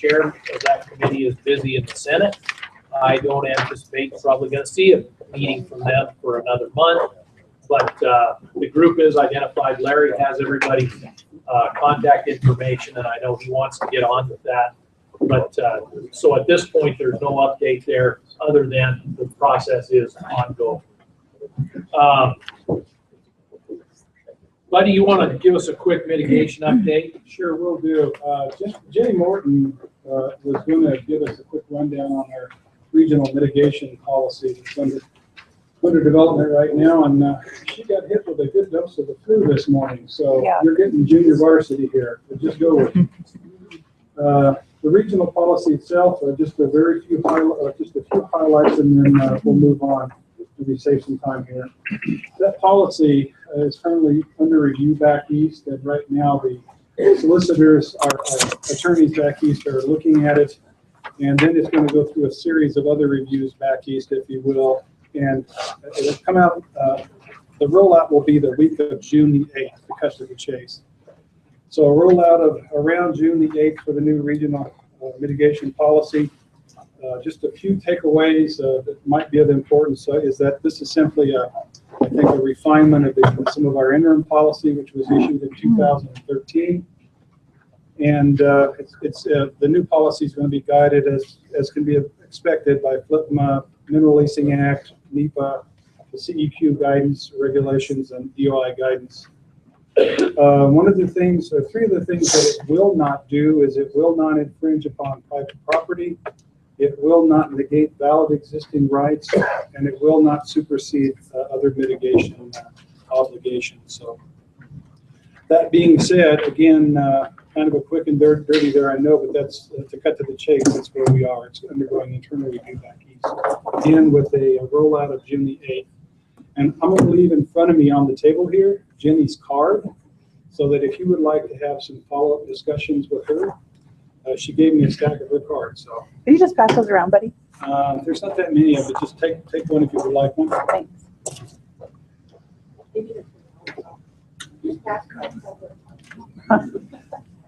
chair of that committee is busy in the Senate. I don't anticipate probably going to see a meeting from them for another month. But the group is identified. Larry has everybody's contact information, and I know he wants to get on with that. But so at this point, there's no update there other than the process is ongoing. Buddy, you want to give us a quick mitigation update? Sure, will do. Jenny Morton was going to give us a quick rundown on our regional mitigation policy that's under development right now, and she got hit with a good dose of the flu this morning. So yeah. You're getting junior varsity here. But just go with it. The regional policy itself, just a few highlights, and then we'll move on. Maybe save some time here. That policy is currently under review back east, and right now the solicitors, our attorneys back east are looking at it, and then it's going to go through a series of other reviews back east, if you will, and it'll come out. The rollout will be the week of June the 8th, to cut to the chase. So a rollout of around June the 8th for the new regional mitigation policy. Just a few takeaways that might be of importance is that this is simply, I think, a refinement of some of our interim policy, which was issued in 2013. And the new policy is going to be guided, as can be expected, by FLIPMA, Mineral Leasing Act, NEPA, the CEQ guidance, regulations, and EOI guidance. One of the things, or three of the things that it will not do is it will not infringe upon private property. It will not negate valid existing rights, and it will not supersede other mitigation obligations. So, that being said, again, kind of a quick and dirty there, I know, but that's to cut to the chase. That's where we are. It's undergoing internal review back east. Again, with a rollout of June the 8th, and I'm going to leave in front of me on the table here Jenny's card, so that if you would like to have some follow-up discussions with her. She gave me a stack of her cards. So can you just pass those around, buddy? There's not that many of it. Just take one if you would like one. Thanks.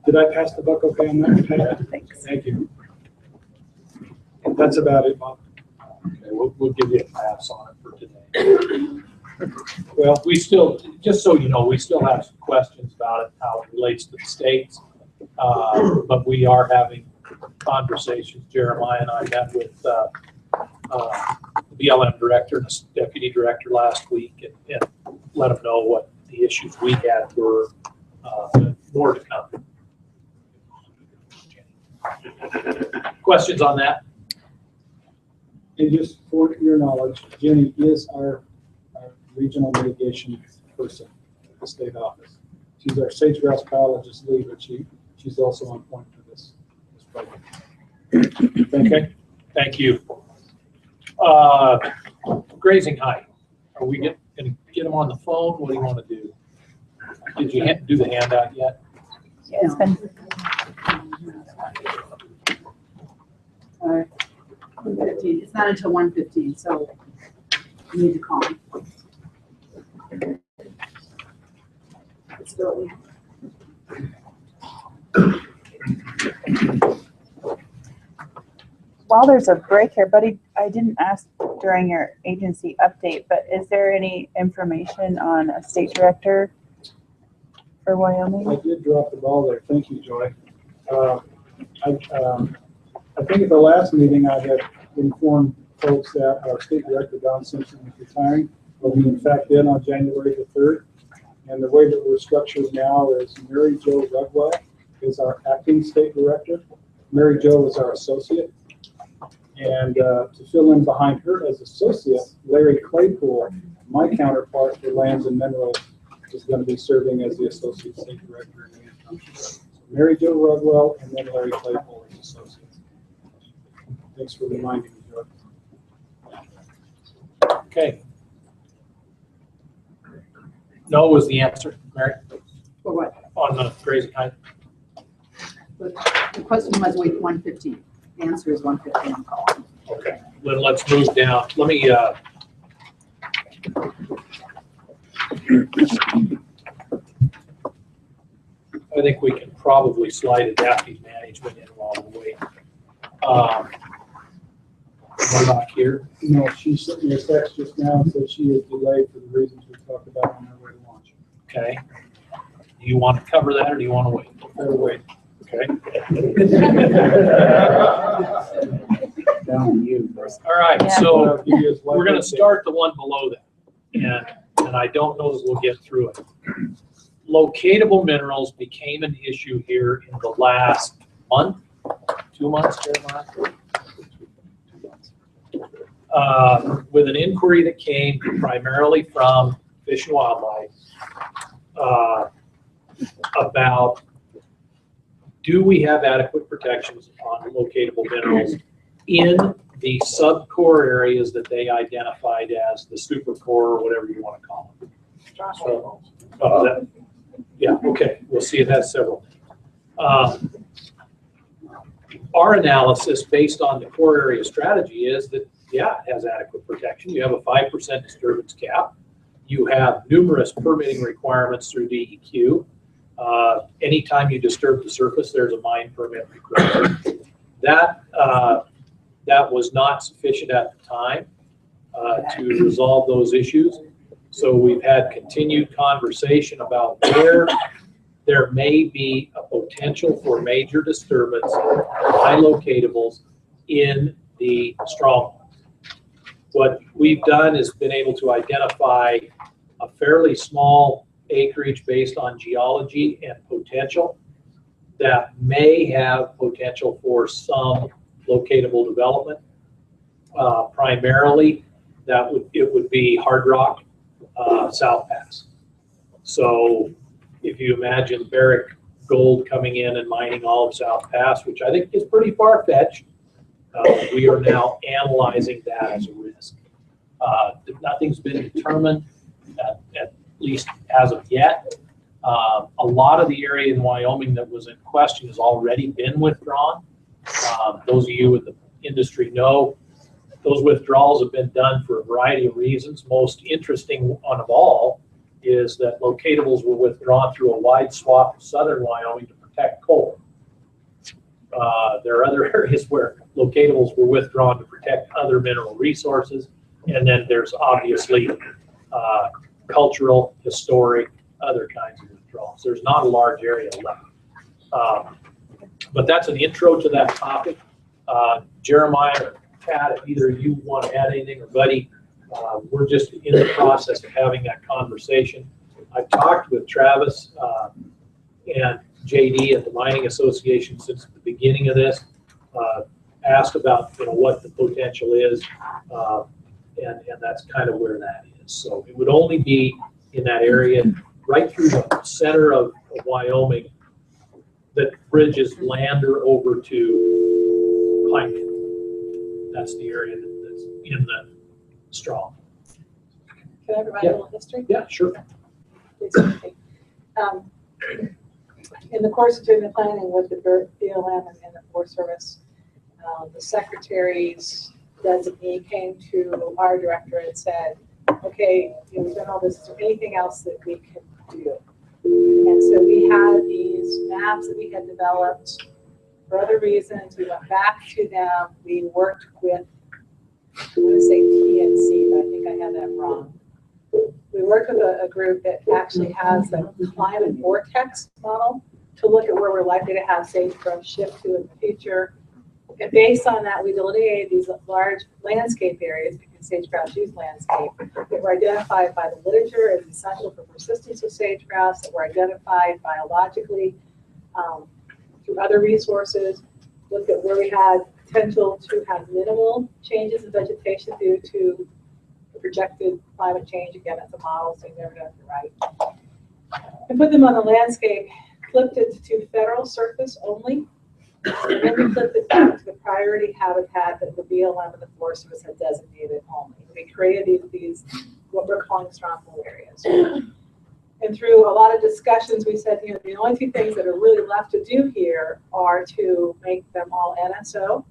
Did I pass the buck okay on that? Thanks. Thank you. That's about it, Bob. Okay, we'll give you a pass on it for today. Well, we still, just so you know, we still have some questions about it, how it relates to the states. But we are having conversations. Jeremiah and I met with the BLM director and the deputy director last week, and let them know what the issues we had were. More to come. Questions on that? And just for your knowledge, Jenny is our regional mitigation person at the state office. She's our sage-grouse biologist lead, but she's also on point for this project. Okay, thank you. Grazing height. Are we going to get them on the phone? What do you want to do? Did you do the handout yet? Yeah, it's been. It's not until 1:15, so you need to call me. While there's a break here, buddy, I didn't ask during your agency update, but is there any information on a state director for Wyoming? I did drop the ball there. Thank you, Joy. I think at the last meeting I had informed folks that our state director, Don Simpson, is retiring. Well, he in fact did on January the 3rd. And the way that we're structured now is Mary Jo Rugwell is our acting state director. Mary Jo is our associate. And to fill in behind her as associate, Larry Claypool, my counterpart for lands and minerals, is going to be serving as the associate state director. So Mary Jo Rugwell and then Larry Claypool as associate. Thanks for reminding me, Joe. Okay. No was the answer, Mary? For what? On the grazing height. But the question was wait 1:15. The answer is 1:15. I'm calling. Okay. Then let's move down. Let me. I think we can probably slide adaptive management in while we wait. We're not here. No, she sent me a text just now and said she is delayed for the reasons we talked about on her way to launch. Okay. Do you want to cover that or do you want to wait? Better wait. Okay. Down to you. All right, Yeah. so Give you his we're going to update. start the one below that. And I don't know that we'll get through it. Locatable minerals became an issue here in the last month, 2 months, Jeremiah? 2 months. With an inquiry that came primarily from Fish and Wildlife about, do we have adequate protections on locatable minerals in the subcore areas that they identified as the supercore, or whatever you want to call them. So, yeah, okay, we'll see it has several. Our analysis based on the core area strategy is that, yeah, it has adequate protection. You have a 5% disturbance cap. You have numerous permitting requirements through DEQ. Anytime you disturb the surface, there's a mine permit required. That was not sufficient at the time to resolve those issues. So we've had continued conversation about where there may be a potential for major disturbance, high locatables in the stronghold. What we've done is been able to identify a fairly small acreage based on geology and potential that may have potential for some locatable development. Primarily, it would be hard rock, South Pass. So if you imagine Barrick Gold coming in and mining all of South Pass, which I think is pretty far-fetched, we are now analyzing that as a risk. Nothing's been determined, at least as of yet. A lot of the area in Wyoming that was in question has already been withdrawn. Those of you in the industry know those withdrawals have been done for a variety of reasons. Most interesting one of all is that locatables were withdrawn through a wide swath of southern Wyoming to protect coal. There are other areas where locatables were withdrawn to protect other mineral resources. And then there's obviously cultural, historic, other kinds of withdrawals. There's not a large area left. But that's an intro to that topic. Jeremiah or Pat, if either of you want to add anything, or Buddy, we're just in the process of having that conversation. I've talked with Travis and JD at the Mining Association since the beginning of this, asked about what the potential is, and that's kind of where that is. So it would only be in that area right through the center of Wyoming that bridges Lander over to Pike. That's the area that's in the strong. Can I provide Yeah. a little history? Yeah, sure. In the course of doing the planning with the BLM and the Forest Service, the secretary's designee came to our director and said, okay, we've done all this, is there anything else that we can do? And so we had these maps that we had developed for other reasons. We went back to them. We worked with, I'm going to say TNC, but I think I had that wrong. We worked with a group that actually has the climate vortex model to look at where we're likely to have sagebrush shift to in the future. And based on that, we delineated these large landscape areas, because sagebrush use landscape, that were identified by the literature as essential for persistence of sagebrush, that were identified biologically through other resources, looked at where we had potential to have minimal changes in vegetation due to the projected climate change. Again, it's a model, so you never know if you're right. And put them on the landscape, flipped it to federal surface only, and then we flipped it back to the priority habitat that the BLM and the Forest Service had designated only. We created these what we're calling stronghold areas. And through a lot of discussions, we said, the only two things that are really left to do here are to make them all NSO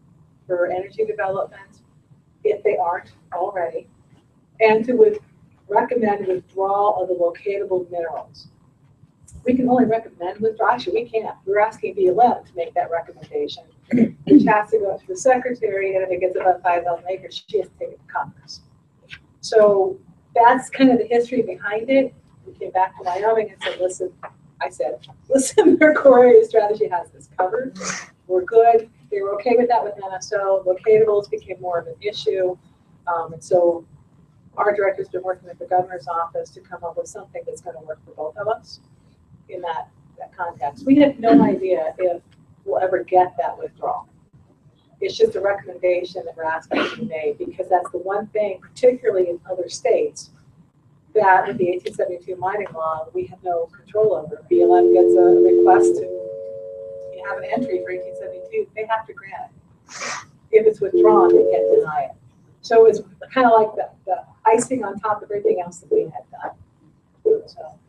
for energy development, if they aren't already, and to recommend withdrawal of the locatable minerals. We can only recommend withdrawal. Actually, we can't. We're asking BLM to make that recommendation. which has to go to the secretary, and if it gets above 5,000 acres, she has to take it to Congress. So that's kind of the history behind it. We came back to Wyoming and said, listen, their core area strategy has this covered. We're good. They were okay with that with NSO. Locatables became more of an issue. And so our director's been working with the governor's office to come up with something that's going to work for both of us in that context. We have no idea if we'll ever get that withdrawal. It's just a recommendation that we're asking to be made, because that's the one thing, particularly in other states, that with the 1872 mining law, we have no control over. BLM gets a request to have an entry for 1872, they have to grant it. If it's withdrawn, they can't deny it. So it's kind of like the icing on top of everything else that we had done. So,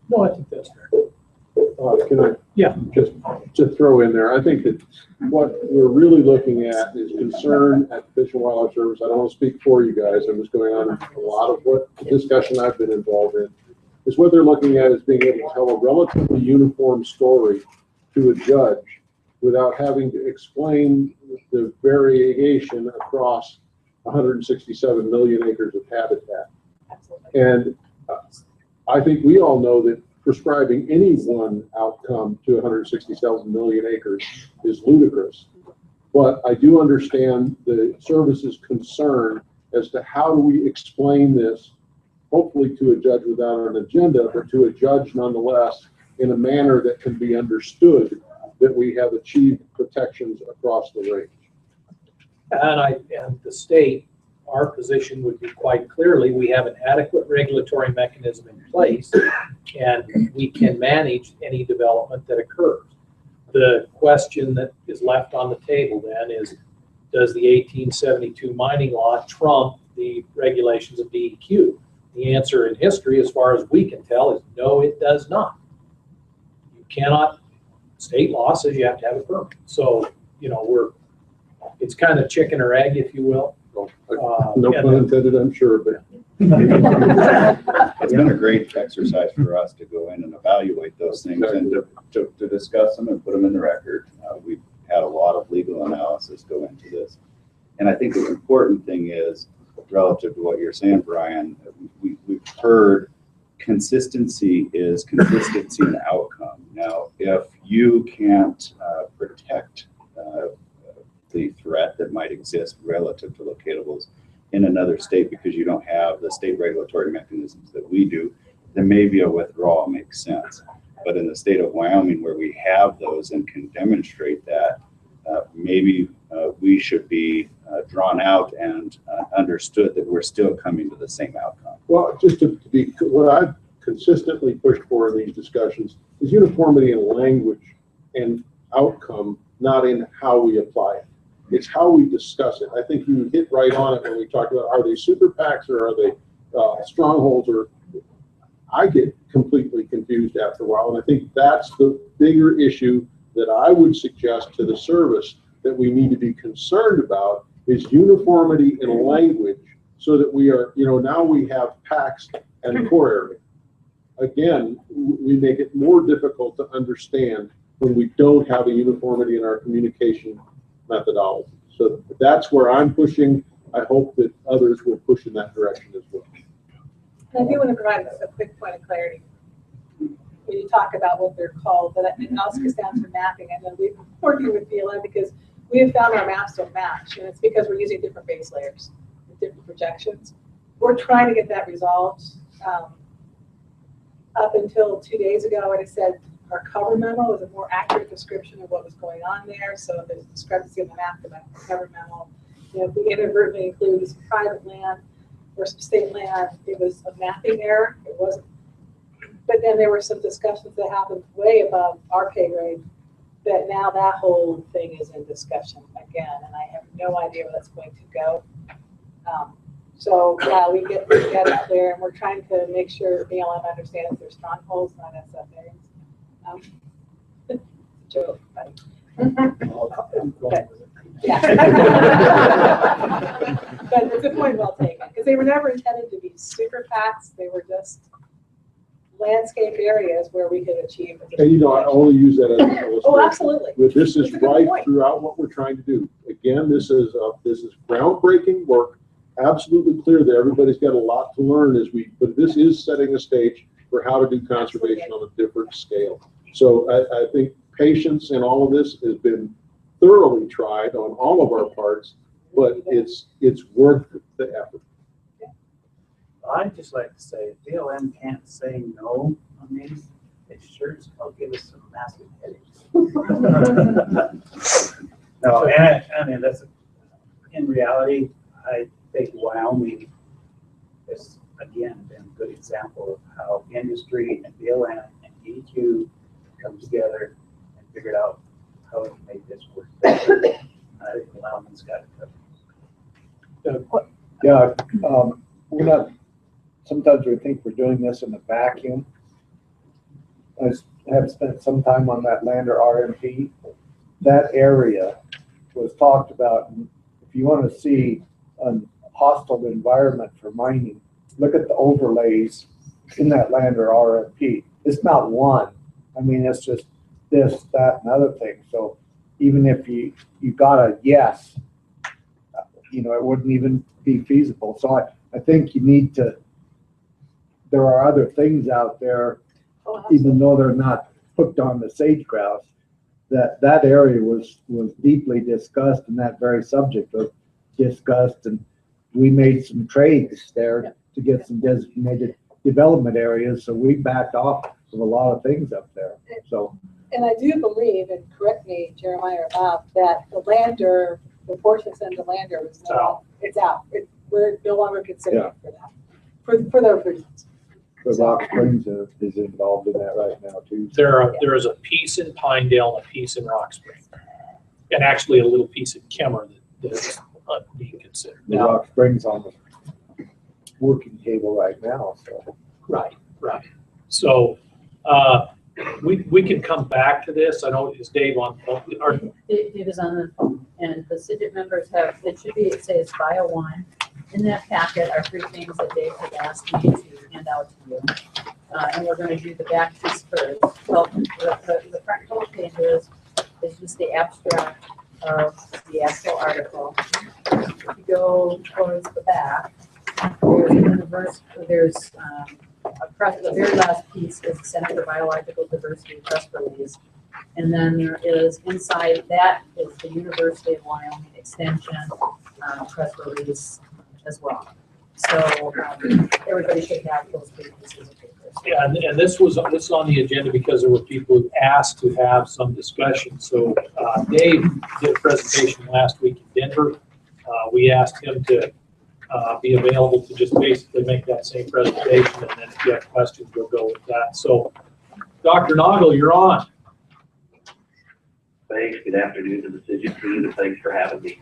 No, I think that's fair. Can I? Yeah. Just to throw in there, I think that what we're really looking at is concern at the Fish and Wildlife Service. I don't want to speak for you guys. I'm just going on a lot of what the discussion I've been involved in, is what they're looking at is being able to tell a relatively uniform story to a judge without having to explain the variation across 167 million acres of habitat. absolutely. And I think we all know that prescribing any one outcome to 167 million acres is ludicrous. But I do understand the service's concern as to how do we explain this, hopefully to a judge without an agenda, but to a judge nonetheless in a manner that can be understood that we have achieved protections across the range. And the state, our position would be quite clearly, we have an adequate regulatory mechanism in place, and we can manage any development that occurs. The question that is left on the table then is, does the 1872 mining law trump the regulations of DEQ? The answer in history, as far as we can tell, is no, it does not. You cannot, state law says you have to have a permit. So, you know, it's kind of chicken or egg, if you will. No pun intended, I'm sure, but It's been a great exercise for us to go in and evaluate those things and to discuss them and put them in the record. We've had a lot of legal analysis go into this. And I think the important thing is, relative to what you're saying, Brian, we've heard consistency is consistency in outcome. Now, if you can't protect the threat that might exist relative to locatables in another state because you don't have the state regulatory mechanisms that we do, then maybe a withdrawal makes sense. But in the state of Wyoming, where we have those and can demonstrate that, maybe we should be drawn out and understood that we're still coming to the same outcome. well, just to be, what I've consistently pushed for in these discussions is uniformity in language and outcome, not in how we apply it. It's how we discuss it. I think you hit right on it when we talked about, are they super PACs or are they strongholds? Or I get completely confused after a while, and I think that's the bigger issue that I would suggest to the service that we need to be concerned about is uniformity in language, so that we are, now we have PACs and core area. Again, we make it more difficult to understand when we don't have a uniformity in our communication methodology. So that's where I'm pushing. I hope that others will push in that direction as well. And I do want to provide a quick point of clarity. When you talk about what they're called, but it also gets down to mapping. And then we've been working with BLM because we have found our maps don't match, and it's because we're using different base layers, different projections. We're trying to get that resolved. Up until 2 days ago, I said our cover memo was a more accurate description of what was going on there. So if there's a discrepancy in the map about the cover memo, if we inadvertently include some private land or some state land, it was a mapping error. It wasn't. But then there were some discussions that happened way above our pay grade that now that whole thing is in discussion again, and I have no idea where that's going to go. So yeah, we get it clear, and we're trying to make sure BLM understands their strongholds, not SFAs. Joke, buddy. Yeah. But it's a point well taken, because they were never intended to be super PACs. They were just landscape areas where we could achieve. And you know, I only use that as an illustration. Oh, absolutely. But this is That's a good right point. throughout what we're trying to do. Again, this is groundbreaking work. Absolutely clear that everybody's got a lot to learn but this is setting a stage for how to do conservation on a different scale. So I think patience in all of this has been thoroughly tried on all of our parts, but it's worth the effort. I'd just like to say, if BLM can't say no on these, they sure as hell give us some massive headaches. No, and I mean, that's, in reality, I think Wyoming has, again, been a good example of how industry and BLM and DEQ come together and figured out how to make this work better. I think Wyoming's got it covered. Yeah, we're not, sometimes we think we're doing this in a vacuum. I have spent some time on that Lander RMP. That area was talked about. And if you want to see a hostile environment for mining, look at the overlays in that Lander RMP. It's not one. I mean, it's just this, that, and other things. So even if you got a yes, you know, it wouldn't even be feasible. So I think you need to, there are other things out there, Oh, absolutely. even though they're not hooked on the sage grouse, that area was deeply discussed, and that very subject was discussed, and we made some trades there to get some designated development areas, so we backed off of a lot of things up there. So, And I do believe, and correct me, Jeremiah or Bob, that the Lander, the portion of the Lander was now, it's out. We're no longer considering for that, for those reasons. the Rock Springs is involved in that right now too. There is a piece in Pinedale and a piece in Rock Spring, and actually a little piece in Kemmer that is being considered. The Now, Rock Springs on the working table right now, so. right. So, we can come back to this. I know it's Dave on, or Dave is on the phone, and the Sgit members have, it should be, it says bio one. In that packet are 3 things that Dave had asked me to hand out to you. And we're gonna do the back piece first. Well, the front couple pages is just the abstract of the actual article. If you go towards the back, there's the very last piece is the Center for Biological Diversity press release. And then there is, inside that is the University of Wyoming Extension press release as well. So everybody should have those 3 pieces of paper. yeah, and this was on the agenda because there were people who asked to have some discussion. So Dave did a presentation last week in Denver. We asked him to be available to just basically make that same presentation, and then if you have questions, we'll go with that. So, Dr. Noggle, you're on. Thanks. Good afternoon to the Sgit team, and thanks for having me.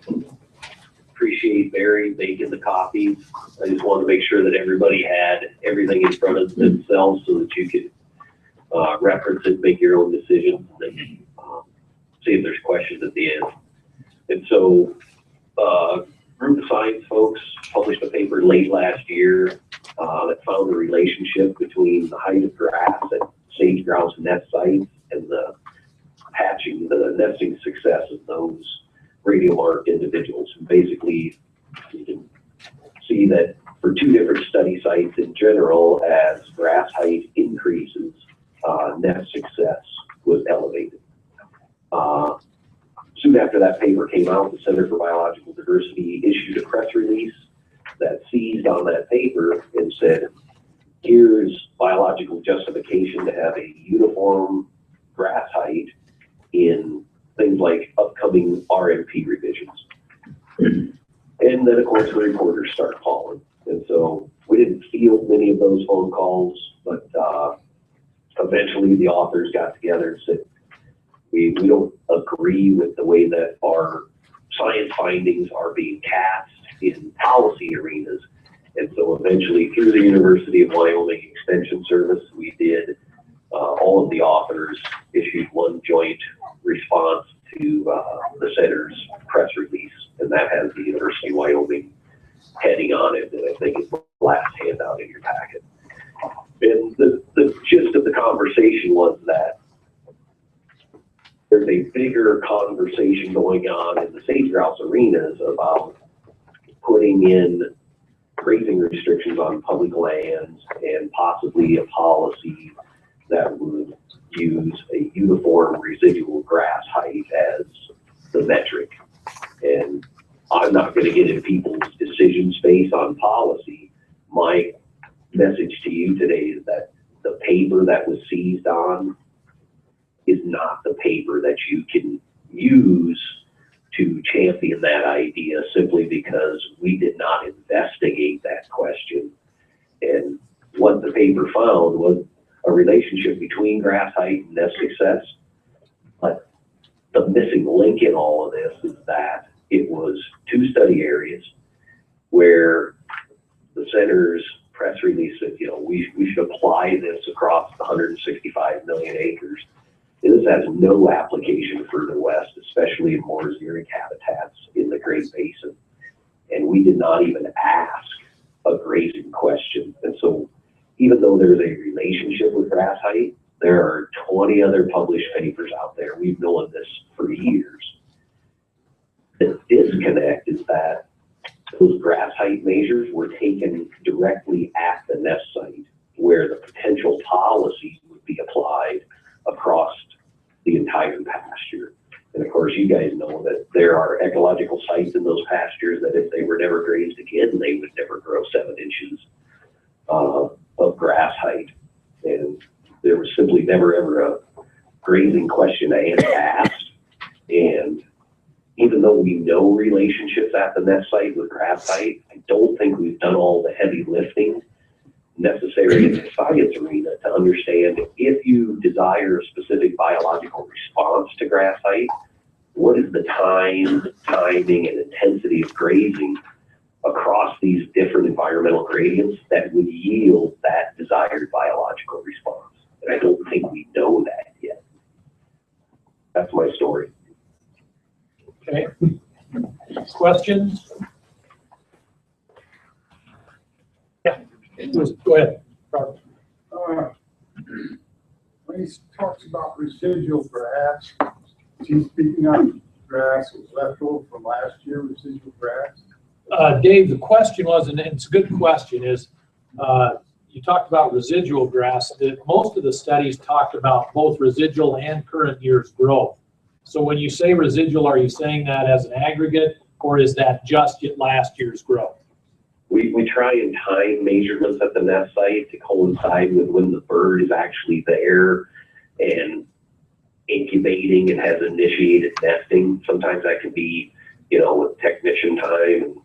Appreciate Barry making the copies. I just wanted to make sure that everybody had everything in front of themselves so that you could reference it, make your own decisions, and then see if there's questions at the end. And so, group of science folks published a paper late last year that found a relationship between the height of grass at sage grouse nest sites and the hatching, the nesting success of those radiomarked individuals. And basically, you can see that for 2 different study sites in general, as grass height increases, nest success was elevated. Soon after that paper came out, the Center for Biological Diversity issued a press release that seized on that paper and said, here's biological justification to have a uniform grass height in things like upcoming RMP revisions. And then, of course, the reporters start calling. And so we didn't field many of those phone calls, but eventually the authors got together and said, we don't agree with the way that our science findings are being cast in policy arenas. And so eventually, through the University of Wyoming Extension Service, we did, all of the authors issued one joint response to the center's press release, and that has the University of Wyoming heading on it, and I think it's the last handout in your packet. And the gist in the sage grouse arenas about putting in grazing restrictions on public lands and possibly a policy that would use a uniform residual grass height as the metric. And I'm not going to get in people's decision space on policy. My message to you today is that the paper that was seized on is not the paper that you can use to champion that idea simply because we did not investigate that question. And what the paper found was a relationship between grass height and nest success. But the missing link in all of this is that it was 2 study areas where the center's press release said, you know, we should apply this across the 165 million acres. This has no application further west, especially in more xeric habitats in the Great Basin. And we did not even ask a grazing question. And so even though there's a relationship with grass height, there are 20 other published papers out there. We've known this for years. The disconnect is that those grass height measures were taken directly at the nest site where the potential policy would be applied across the entire pasture. And of course, you guys know that there are ecological sites in those pastures that if they were never grazed again, they would never grow 7 inches of grass height. And there was simply never ever a grazing question asked. And even though we know relationships at the nest site with grass height, I don't think we've done all the heavy lifting necessary in the science arena to understand if you desire a specific biological response to grass height, what is the time, timing, and intensity of grazing across these different environmental gradients that would yield that desired biological response. And I don't think we know that yet. That's my story. Okay. Questions? Yeah, go ahead. Robert. When he talks about residual grass, is he speaking of grass was left over from last year, residual grass? Dave, the question was, and it's a good question, is you talked about residual grass. Most of the studies talked about both residual and current year's growth. So when you say residual, are you saying that as an aggregate, or is that just last year's growth? We try and time measurements at the nest site to coincide with when the bird is actually there and incubating and has initiated nesting. Sometimes that can be, you know, with technician time, and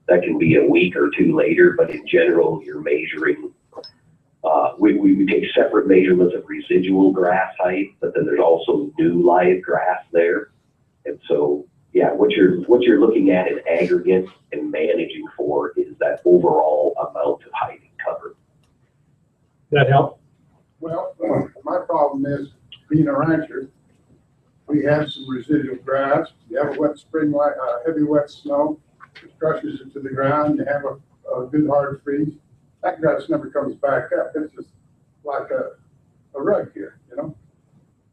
that can be a week or 2 later, but in general, you're measuring. We take separate measurements of residual grass height, but then there's also new live grass there. And so, yeah, what you're looking at in aggregate and managing for is that overall amount of height and cover. That help? Well, my problem is, being a rancher, we have some residual grass. You have a wet spring, like heavy wet snow, it crushes it to the ground. You have a good hard freeze. That grass never comes back up. It's just like a rug here, you know.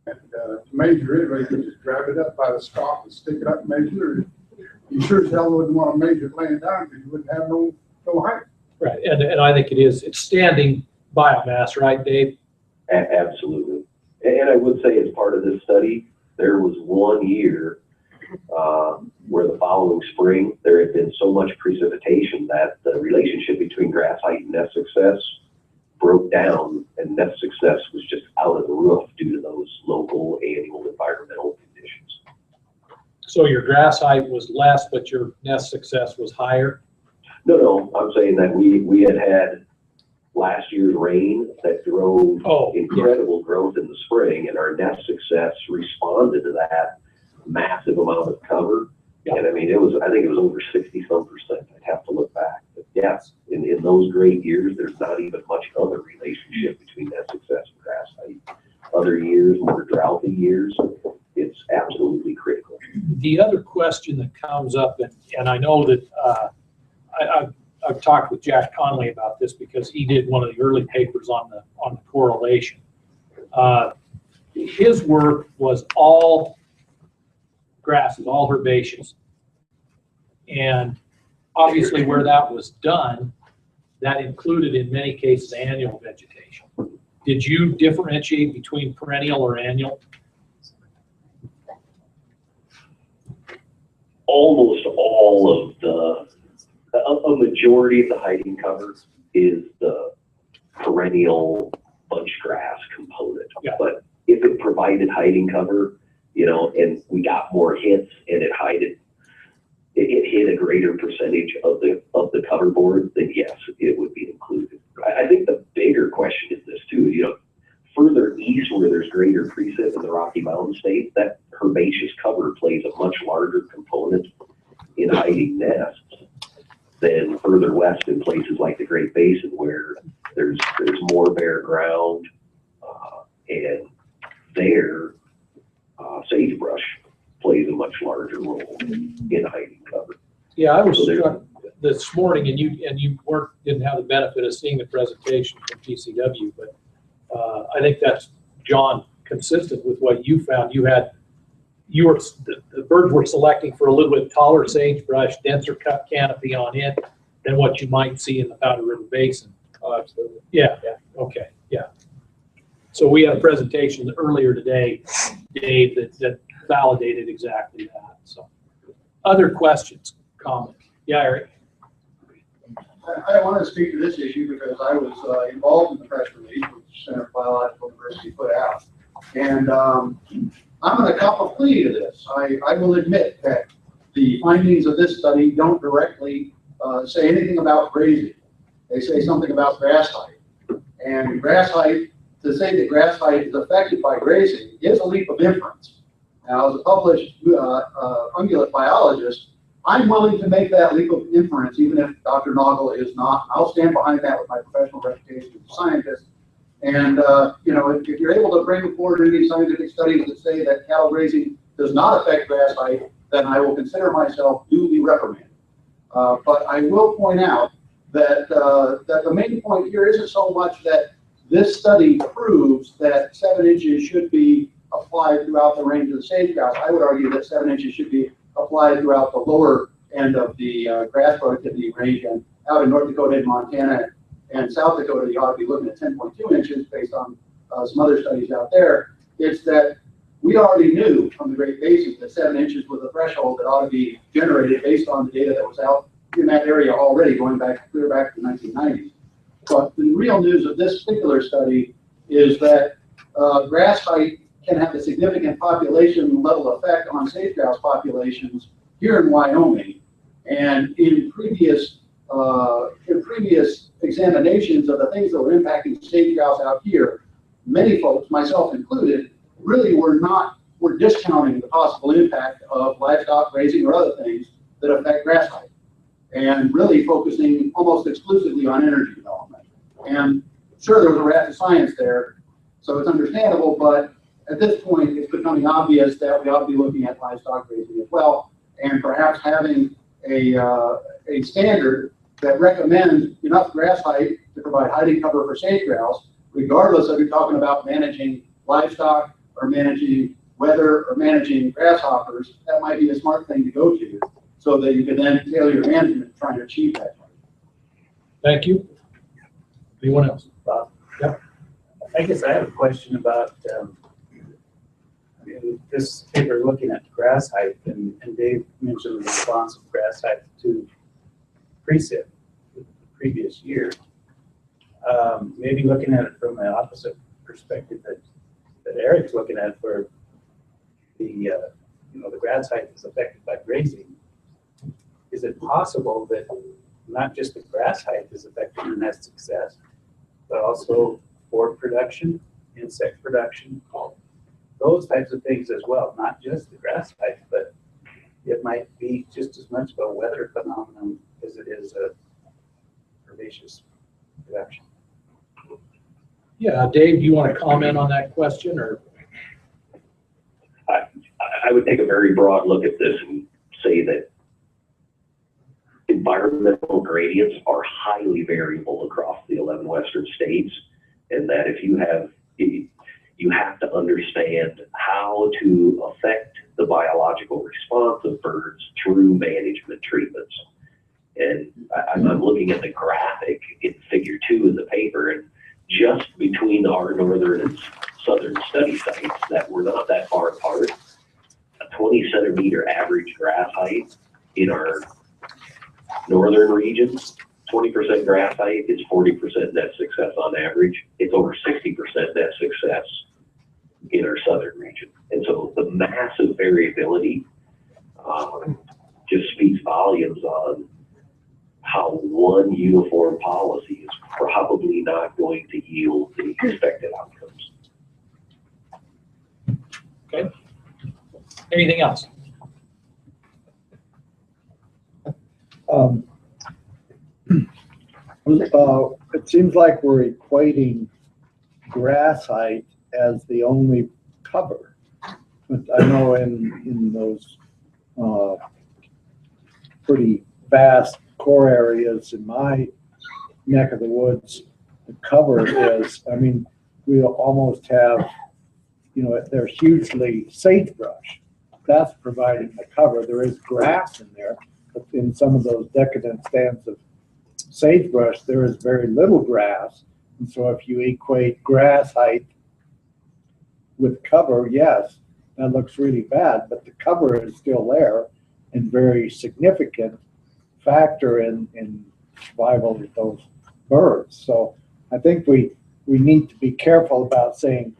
And to measure it, you can just grab it up by the stalk and stick it up and measure it. You sure as hell wouldn't want to measure it laying down because you wouldn't have no height. Right, and I think it's standing biomass, right, Dave? Absolutely. And I would say as part of this study, there was 1 year where the following spring, there had been so much precipitation that the relationship between grass height and nest success broke down, and nest success was just out of the roof due to those local annual environmental conditions. So your grass height was less, but your nest success was higher? No, I'm saying that we had last year's rain that drove incredible growth in the spring, and our nest success responded to that massive amount of cover. Yeah. And I mean, I think it was over 60-some%. I'd have to look back. But yes, in those great years, there's not even much other relationship between nest success and grass height. Other years, more drouthy years, it's absolutely critical. The other question that comes up, and I know that I've talked with Jack Conley about this because he did one of the early papers on the correlation. His work was all grasses, all herbaceous. And obviously where that was done, that included in many cases annual vegetation. Did you differentiate between perennial or annual? Almost all of a majority of the hiding cover is the perennial bunch grass component. Yeah. But if it provided hiding cover, you know, and we got more hits and it hit a greater percentage of the cover board, then yes, it would be included. I think the bigger question is this too, you know, further east where there's greater precip in the Rocky Mountain states, that herbaceous cover plays a much larger component in hiding nests than further west in places like the Great Basin where there's more bare ground, and there sagebrush plays a much larger role in hiding cover. Yeah, I was So there's- struck this morning, and you didn't have the benefit of seeing the presentation from TCW, but I think that's, John, consistent with what you found. The birds were selecting for a little bit taller sagebrush, denser cut canopy on it than what you might see in the Powder River Basin. Oh, absolutely. Yeah, okay, yeah. So we had a presentation earlier today, Dave, that validated exactly that. So, other questions, comments? Yeah, Eric. I want to speak to this issue because I was involved in the press release which Center for Biological Diversity put out. And I'm going to cop a plea to this. I will admit that the findings of this study don't directly say anything about grazing. They say something about grass height. And grass height, to say that grass height is affected by grazing is a leap of inference. Now, as a published ungulate biologist, I'm willing to make that leap of inference, even if Dr. Noggle is not. I'll stand behind that with my professional reputation as a scientist. And, you know, if you're able to bring forward any scientific studies that say that cattle grazing does not affect grass height, then I will consider myself duly reprimanded. But I will point out that, that the main point here isn't so much that this study proves that 7 inches should be applied throughout the range of the sage grouse. I would argue that 7 inches should be applied throughout the lower end of the grass productivity range. And out in North Dakota and Montana and South Dakota, you ought to be looking at 10.2 inches based on some other studies out there. It's that we already knew from the Great Basin that 7 inches was a threshold that ought to be generated based on the data that was out in that area already, going back clear back to the 1990s. But the real news of this particular study is that grass height can have a significant population level effect on sage grouse populations here in Wyoming. And in previous examinations of the things that were impacting sage grouse out here, many folks, myself included, really were discounting the possible impact of livestock grazing or other things that affect grass height, and really focusing almost exclusively on energy development. And sure, there was a raft of science there, so it's understandable, but at this point, it's becoming obvious that we ought to be looking at livestock grazing as well, and perhaps having a standard that recommends enough grass height to provide hiding cover for sage grouse, regardless of you're talking about managing livestock or managing weather or managing grasshoppers. That might be a smart thing to go to, so that you can then tailor your management trying to achieve that. Thank you. Anyone else? Bob? Yep. I guess I have a question about this paper looking at grass height, and Dave mentioned the response of grass height to precip the previous year. Maybe looking at it from the opposite perspective that Eric's looking at, where the the grass height is affected by grazing. Is it possible that not just the grass height is affected in nest success, but also board production, insect production, those types of things as well, not just the grass height, but it might be just as much of a weather phenomenon as it is a herbaceous production. Yeah, Dave, do you want to comment on that question, or? I would take a very broad look at this and say that environmental gradients are highly variable across the 11 western states, and that if you you have to understand how to affect the biological response of birds through management treatments. And I'm looking at the graphic in figure 2 in the paper, and just between our northern and southern study sites that were not that far apart, a 20 centimeter average grass height in our northern regions, 20% grass height is 40% net success on average. It's over 60% net success in our southern region. And so the massive variability just speaks volumes on how one uniform policy is probably not going to yield the expected outcomes. Okay. Anything else? It seems like we're equating grass height as the only cover. But I know in those pretty vast core areas in my neck of the woods, the cover is, I mean, we almost have, you know, they're hugely sagebrush. That's providing the cover. There is grass in there, but in some of those decadent stands of sagebrush, there is very little grass. And so if you equate grass height with cover, yes, that looks really bad, but the cover is still there and very significant factor in survival of those birds. So I think we need to be careful about saying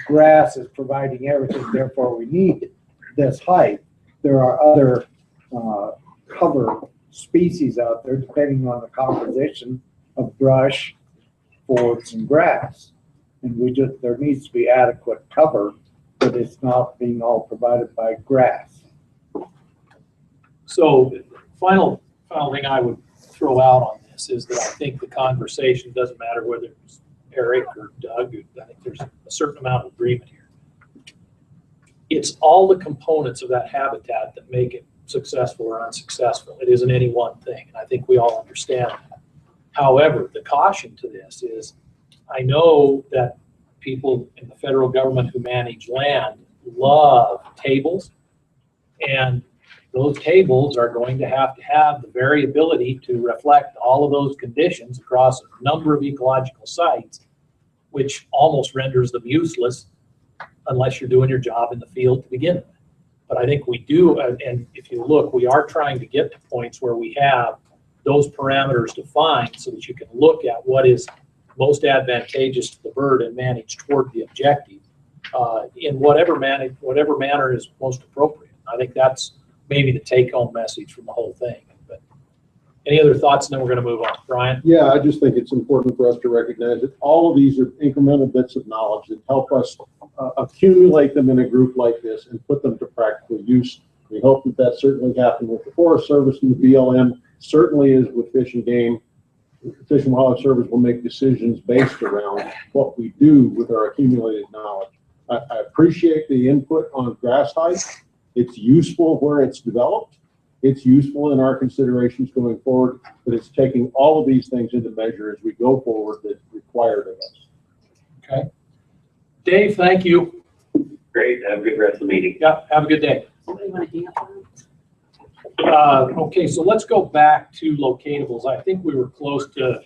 grass is providing everything, therefore we need this height. There are other cover species out there depending on the composition of brush, forests, and grass. And there needs to be adequate cover, but it's not being all provided by grass. So final thing I would throw out on this is that I think the conversation doesn't matter whether it's Eric or Doug. I think there's a certain amount of agreement here. It's all the components of that habitat that make it successful or unsuccessful. It isn't any one thing, and I think we all understand that. However, the caution to this is, I know that people in the federal government who manage land love tables, and those tables are going to have the variability to reflect all of those conditions across a number of ecological sites, which almost renders them useless unless you're doing your job in the field to begin with. But I think we do, and if you look, we are trying to get to points where we have those parameters defined so that you can look at what is most advantageous to the bird and manage toward the objective in whatever manner is most appropriate. I think that's maybe the take-home message from the whole thing. But any other thoughts, and then we're going to move on. Brian? Yeah, I just think it's important for us to recognize that all of these are incremental bits of knowledge that help us accumulate them in a group like this and put them to practical use. We hope that certainly happened with the Forest Service and the BLM, certainly is with Fish and Game. Fish and Wildlife Service will make decisions based around what we do with our accumulated knowledge. I appreciate the input on grass height. It's useful where it's developed. It's useful in our considerations going forward, but it's taking all of these things into measure as we go forward that's required of us. Okay. Dave, thank you. Great. Have a good rest of the meeting. Yeah, have a good day. Somebody want to hang up on them? Okay, so let's go back to locatables. I think we were close to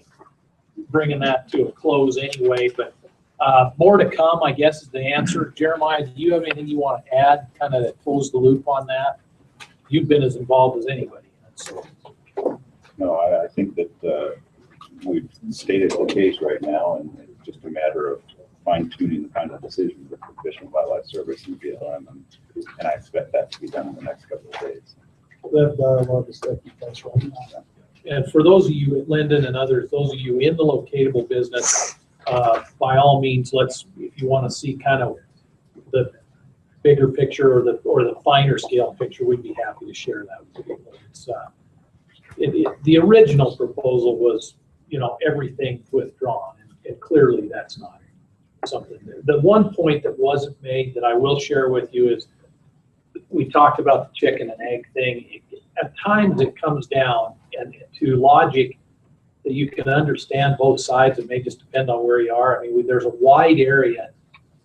bringing that to a close anyway, but more to come, I guess, is the answer. Jeremiah, do you have anything you want to add, kind of close the loop on that? You've been as involved as anybody. So. No, I think that we've stated the case right now, and it's just a matter of fine-tuning the final decision with the Fish and Wildlife Service and BLM, and I expect that to be done in the next couple of days. That dialogue is taking place right now. And for those of you at Linden and others, those of you in the locatable business, by all means, if you want to see kind of the bigger picture or the finer scale picture, we'd be happy to share that with you. It's, the original proposal was, everything withdrawn, and clearly that's not something there. The one point that wasn't made that I will share with you is, we talked about the chicken and egg thing. At times it comes down to logic that you can understand both sides. It may just depend on where you are. I mean, there's a wide area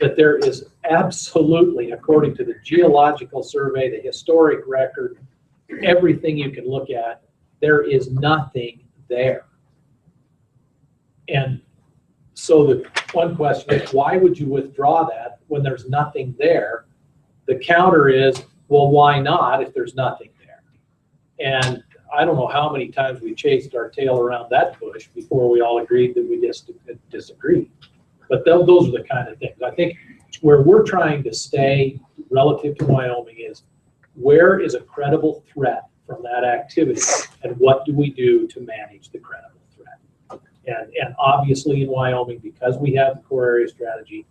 that there is absolutely, according to the geological survey, the historic record, everything you can look at, there is nothing there. And so the one question is, why would you withdraw that when there's nothing there? The counter is, well, why not if there's nothing there? And I don't know how many times we chased our tail around that bush before we all agreed that we disagreed. But those are the kind of things. I think where we're trying to stay relative to Wyoming is, where is a credible threat from that activity, and what do we do to manage the credible threat? And obviously in Wyoming, because we have the core area strategy,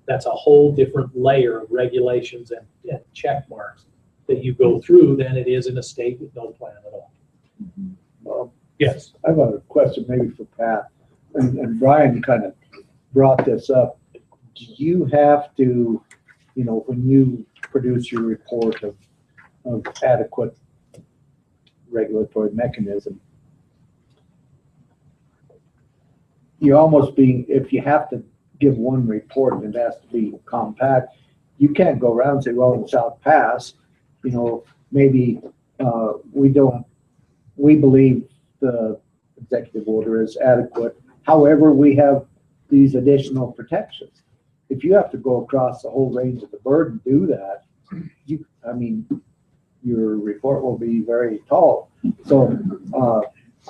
that's a whole different layer of regulations and check marks that you go through than it is in a state with no plan at all. Yes. I have a question maybe for Pat, and Brian kind of brought this up. Do you have to, you know, when you produce your report of adequate regulatory mechanism, you're almost being, if you have to give one report and it has to be compact, you can't go around and say, well, in South Pass, you know, maybe we believe the executive order is adequate. However, we have these additional protections. If you have to go across the whole range of the bird and do that, your report will be very tall. So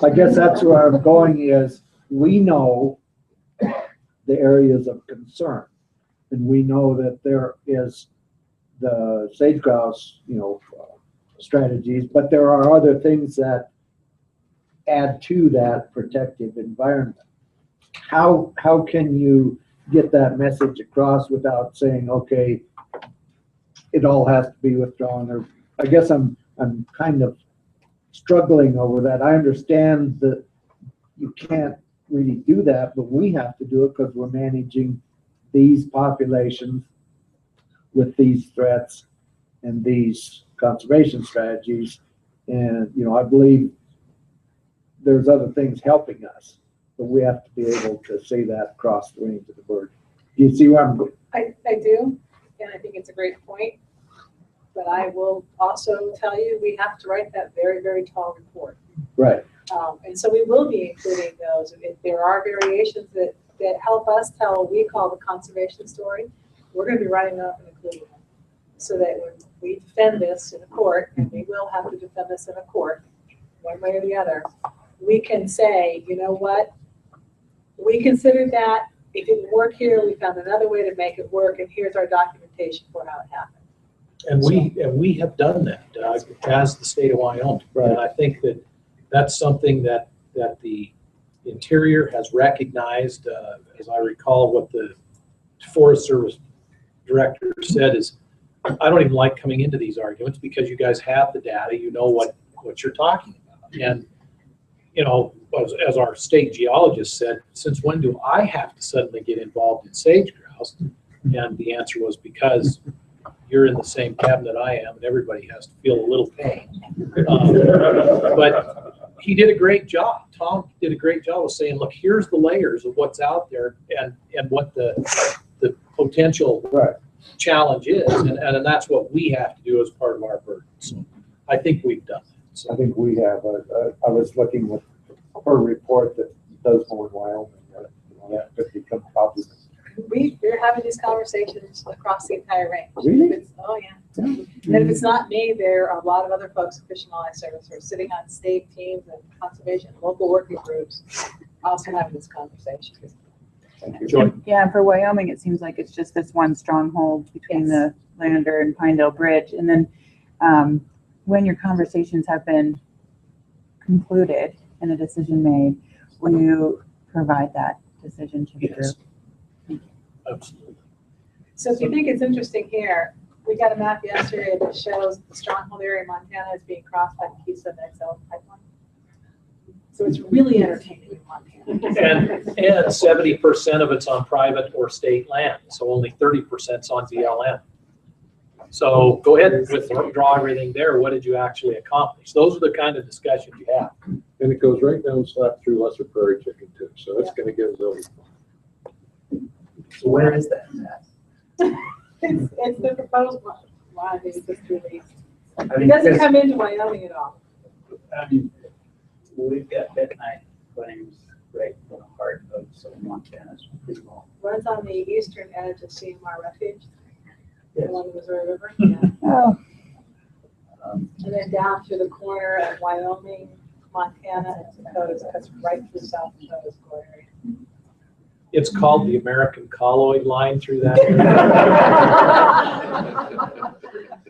I guess that's where I'm going is, we know the areas of concern, and we know that there is the sage grouse, you know, strategies, but there are other things that add to that protective environment. How can you get that message across without saying, okay, it all has to be withdrawn? Or I guess I'm kind of struggling over that. I understand that you can't really do that, but we have to do it because we're managing these populations with these threats and these conservation strategies. And, you know, I believe there's other things helping us, but we have to be able to say that across the range of the bird. Do you see where I'm going? I do, and I think it's a great point. But I will also tell you, we have to write that very, very tall report. Right. And so we will be including those. If there are variations that help us tell what we call the conservation story, we're going to be writing them up and including them. So that when we defend this in a court, and we will have to defend this in a court, one way or the other, we can say, you know what, we considered that, it didn't work here, we found another way to make it work, and here's our documentation for how it happened. And we have done that as the state of Wyoming. Right. And I think that's something that the Interior has recognized. As I recall, what the Forest Service director said is, I don't even like coming into these arguments because you guys have the data, you know what you're talking about. And, you know, as our state geologist said, since when do I have to suddenly get involved in sage grouse? And the answer was, because you're in the same cabinet I am, and everybody has to feel a little pain. But he did a great job. Tom did a great job of saying, look, here's the layers of what's out there and what the potential challenge is. And that's what we have to do as part of our burden. So I think we've done that. So I think we have. I was looking with her report that does more in Wyoming. That could become popular. We're having these conversations across the entire range. Really? Oh, yeah. And if it's not me, there are a lot of other folks at Fish and Wildlife Service who are sitting on state teams and conservation, local working groups, also having this conversation. Thank you. Joy. Yeah, and for Wyoming, it seems like it's just this one stronghold between the Lander and Pinedale Bridge. And then when your conversations have been concluded and a decision made, will you provide that decision to the group? Absolutely. So if you think it's interesting here, we got a map yesterday that shows the stronghold area in Montana is being crossed by the Keystone XL pipeline. So it's really entertaining in Montana. And 70% of it's on private or state land, so only 30% is on BLM. So go ahead and withdraw everything there. What did you actually accomplish? Those are the kind of discussions you have. And it goes right down slap through Lesser Prairie Chicken too, so it's gonna get really fun. So where is that at? It's the proposed line is just released. I It mean, doesn't because, come into Wyoming at all. I mean, we've got midnight claims right in the heart of southern Montana, it's pretty long. Runs on the eastern edge of CMR Refuge, Yes. along the Missouri River. Yeah. Oh, Um, And then down through the corner of Wyoming, Montana, and Dakota's, cuts right through South Dakota's core area. It's called the American Colloid Line through that area.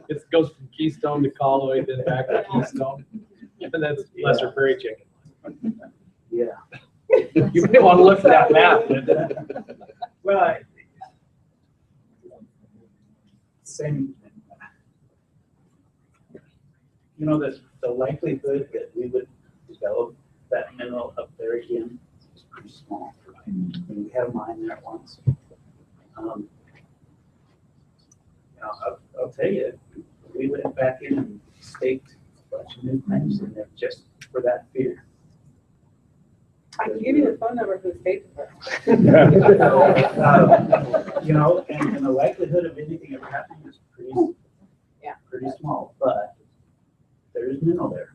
It goes from Keystone to Colloid, then back to Keystone, and that's Lesser Prairie Chicken. Yeah. You may want to look at that map. Well, same, you know, the likelihood that we would develop that mineral up there again is pretty small. Right? I mean, we had a mine there once. You know, I'll tell you, we went back in and staked a bunch of new things in there just for that fear. I can give you the phone number for the state department. You know, and the likelihood of anything ever happening is pretty small, but there is mineral there.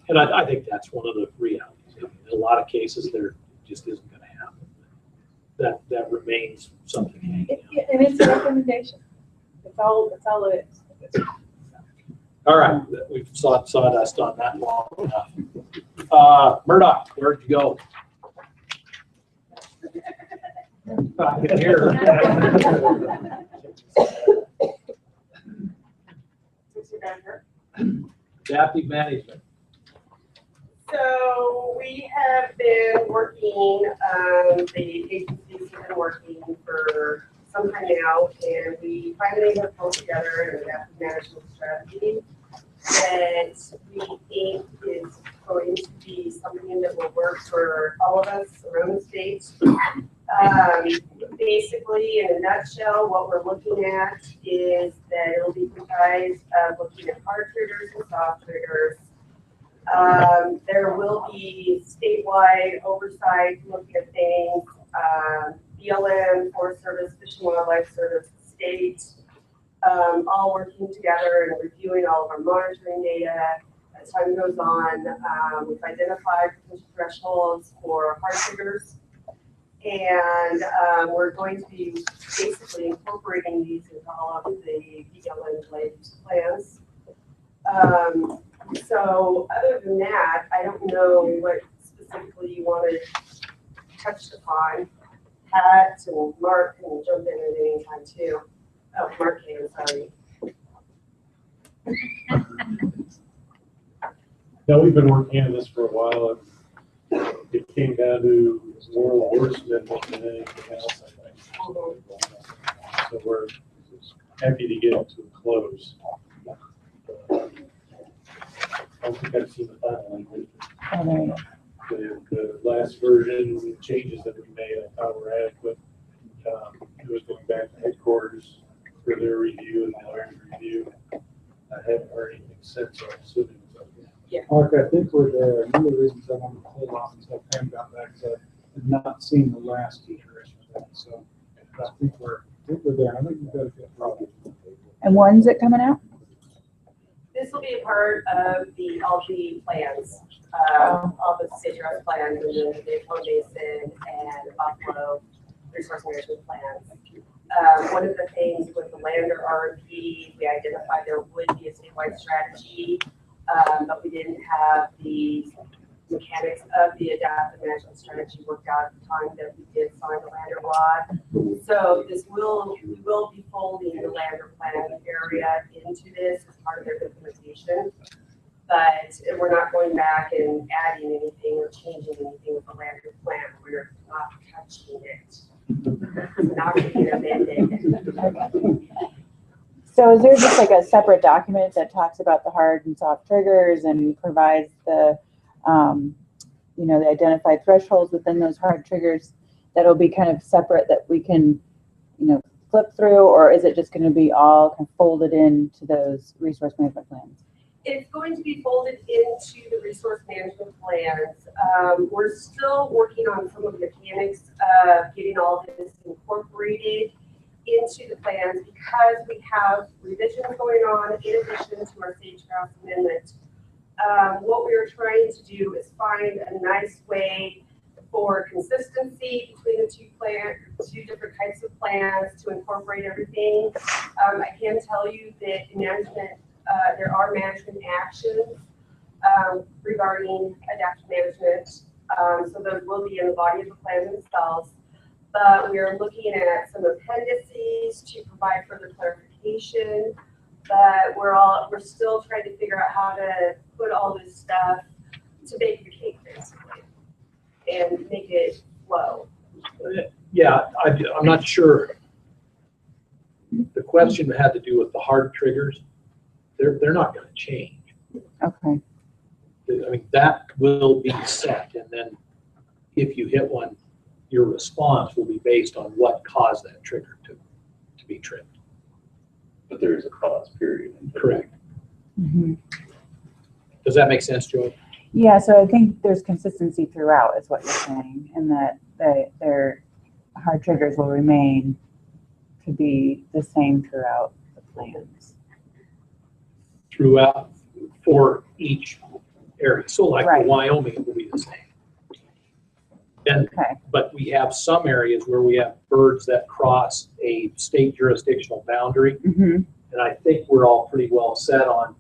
And I think that's one of the realities. In a lot of cases, there just isn't going to happen. That remains something hanging out. And it's a recommendation. That's all it is. All right, we've sawdust on that long enough. Murdoch, where'd you go? I can hear her. Adaptive management. So we have been working, the agencies have been working for some time now, and we finally have pulled together an adaptive management strategy that we think is going to be something that will work for all of us around the state. Basically, in a nutshell, what we're looking at is that it'll be comprised of looking at hard triggers and soft triggers. There will be statewide oversight looking at things, BLM, Forest Service, Fish and Wildlife Service, state, all working together and reviewing all of our monitoring data. As time goes on, we've identified potential thresholds for hard triggers. And we're going to be basically incorporating these into all of the BLM land use plans. So other than that, I don't know what specifically you wanted touched upon. Pat and Mark can jump in at any time too. Oh, Mark can, sorry. Now, we've been working on this for a while. It came down to more horsemen than anything else, I think. So we're happy to get it to a close. I don't think I've seen the final language. The last version, the changes that we made, I thought were adequate. It was going back to headquarters for their review and the lawyer's review. I haven't heard anything since, so I'm assuming it's okay. Mark, I think we're there. One of the reasons I wanted to hold off until Pam got back is I had not seen the last iteration of that. So I think we're there. I think we've got a good problem. and when's it coming out? This will be a part of all the plans, all the citrus plans, and the Daytona Basin and the Buffalo resource management plans. One of the things with the Lander RFP, we identified there would be a statewide strategy, but we didn't have the mechanics of the adaptive management strategy worked out at the time that we did sign the Lander law. So we will be folding the Lander plan area into this as part of their implementation. But we're not going back and adding anything or changing anything with the Lander plan. We're not touching it. It's not being amended. So is there just like a separate document that talks about the hard and soft triggers and provides the, the identified thresholds within those hard triggers that'll be kind of separate that we can, flip through, or is it just going to be all kind of folded into those resource management plans? It's going to be folded into the resource management plans. We're still working on some of the mechanics of getting all this incorporated into the plans because we have revisions going on in addition to our sage grouse amendment. What we are trying to do is find a nice way for consistency between the two different types of plans to incorporate everything. I can tell you that management, there are management actions regarding adaptive management. So those will be in the body of the plan themselves. But we are looking at some appendices to provide further clarification. But we're still trying to figure out how to put all this stuff to bake the cake, basically, and make it flow. Yeah, I'm not sure. The question had to do with the hard triggers. They're not going to change. Okay. I mean, that will be set, and then if you hit one, your response will be based on what caused that trigger to be tripped. But there is a pause period. Correct. Mm-hmm. Does that make sense, Joey? Yeah, so I think there's consistency throughout is what you're saying, and that their hard triggers will remain to be the same throughout the plans. Throughout for each area. So like Right. Wyoming, it will be the same. And, Okay. but we have some areas where we have birds that cross a state jurisdictional boundary. Mm-hmm. And I think we're all pretty well set on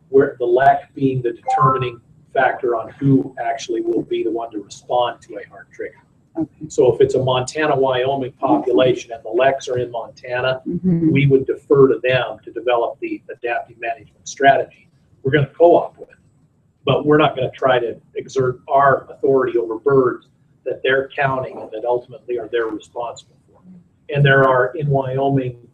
where the LEC being the determining factor on who actually will be the one to respond to a hard trigger. Okay. So if it's a Montana-Wyoming population and the LECs are in Montana, Mm-hmm. we would defer to them to develop the adaptive management strategy. We're going to co-op with, but we're not going to try to exert our authority over birds that they're counting and that ultimately are they're responsible for. And there are in Wyoming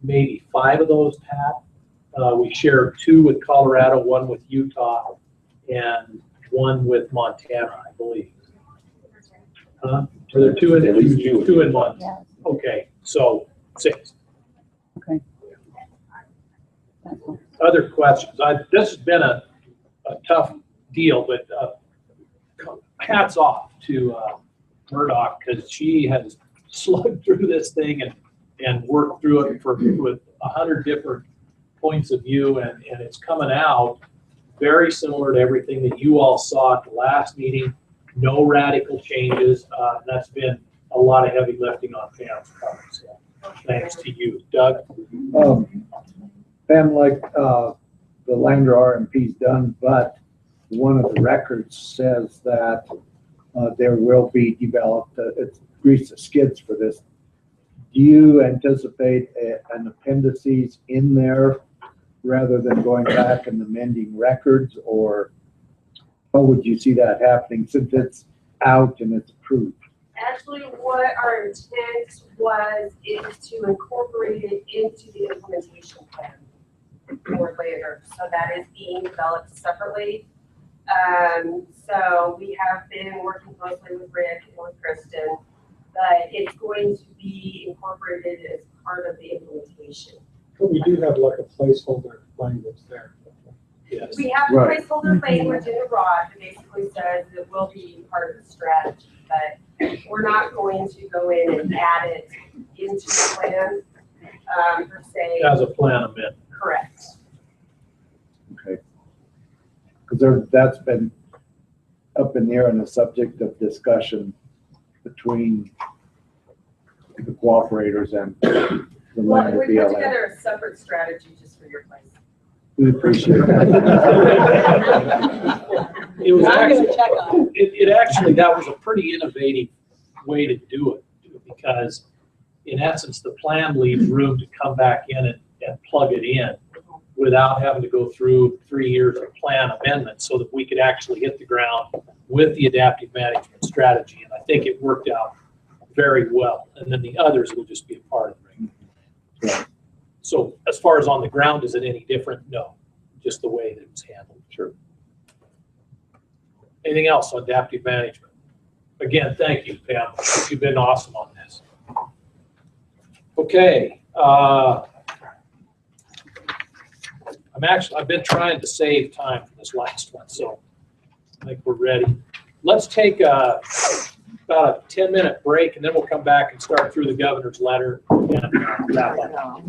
maybe 5 of those, Pat. We share 2 with Colorado, 1 with Utah, and 1 with Montana, I believe. Are there 2 in, At least 2 in Montana? Yeah. Okay, so 6. Okay. That's cool. Other questions? This has been a tough deal, but hats off to Murdoch, because she has slugged through this thing and worked through it with 100 different points of view, and it's coming out very similar to everything that you all saw at the last meeting. No radical changes. That's been a lot of heavy lifting on Pam's part. So thanks to you, Doug. Pam, like the Lander RMP's done, but one of the records says that there will be developed, it's grease the skids for this. Do you anticipate an appendices in there rather than going back and amending records, or how would you see that happening since it's out and it's approved? Actually, what our intent was is to incorporate it into the implementation plan for later. So that is being developed separately. So we have been working closely with Rick and with Kristen, but it's going to be incorporated as part of the implementation. But we do have like a placeholder language there. Yes. We have the Right. placeholder language in the ROD that basically says it will be part of the strategy, but we're not going to go in and add it into the plan per se. As a plan amendment. Correct. Okay. Because that's been up in the air and a subject of discussion between the cooperators and the Well, Lander we put BLM. together a separate strategy just for your place. We appreciate that. It was I'm actually, gonna check on it. it actually, that was a pretty innovative way to do it, because in essence, the plan leaves room to come back in and plug it in without having to go through 3 years of plan amendments, so that we could actually hit the ground with the adaptive management strategy. And I think it worked out very well. And then the others will just be a part of the ring. Right. So as far as on the ground, is it any different? No, just the way that it was handled. Sure. Anything else on adaptive management? Again, thank you, Pam. You've been awesome on this. Okay. I've been trying to save time for this last one, so I think we're ready. Let's take a about a 10-minute break, and then we'll come back and start through the governor's letter and wrap up.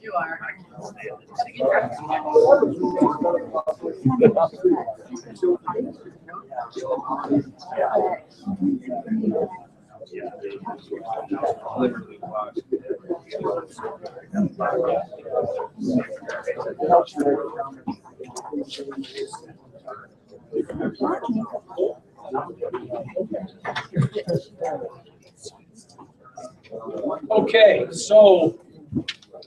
You are. Okay, so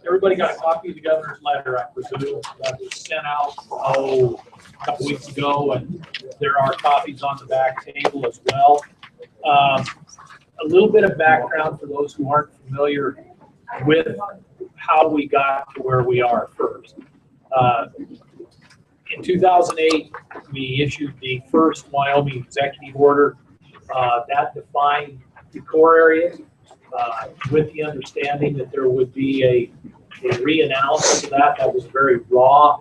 everybody got a copy of the governor's letter, I presume, that was sent out, a couple weeks ago, and there are copies on the back table as well. A little bit of background for those who aren't familiar with how we got to where we are first. In 2008, we issued the first Wyoming executive order that defined the core areas with the understanding that there would be a reanalysis of that. That was a very raw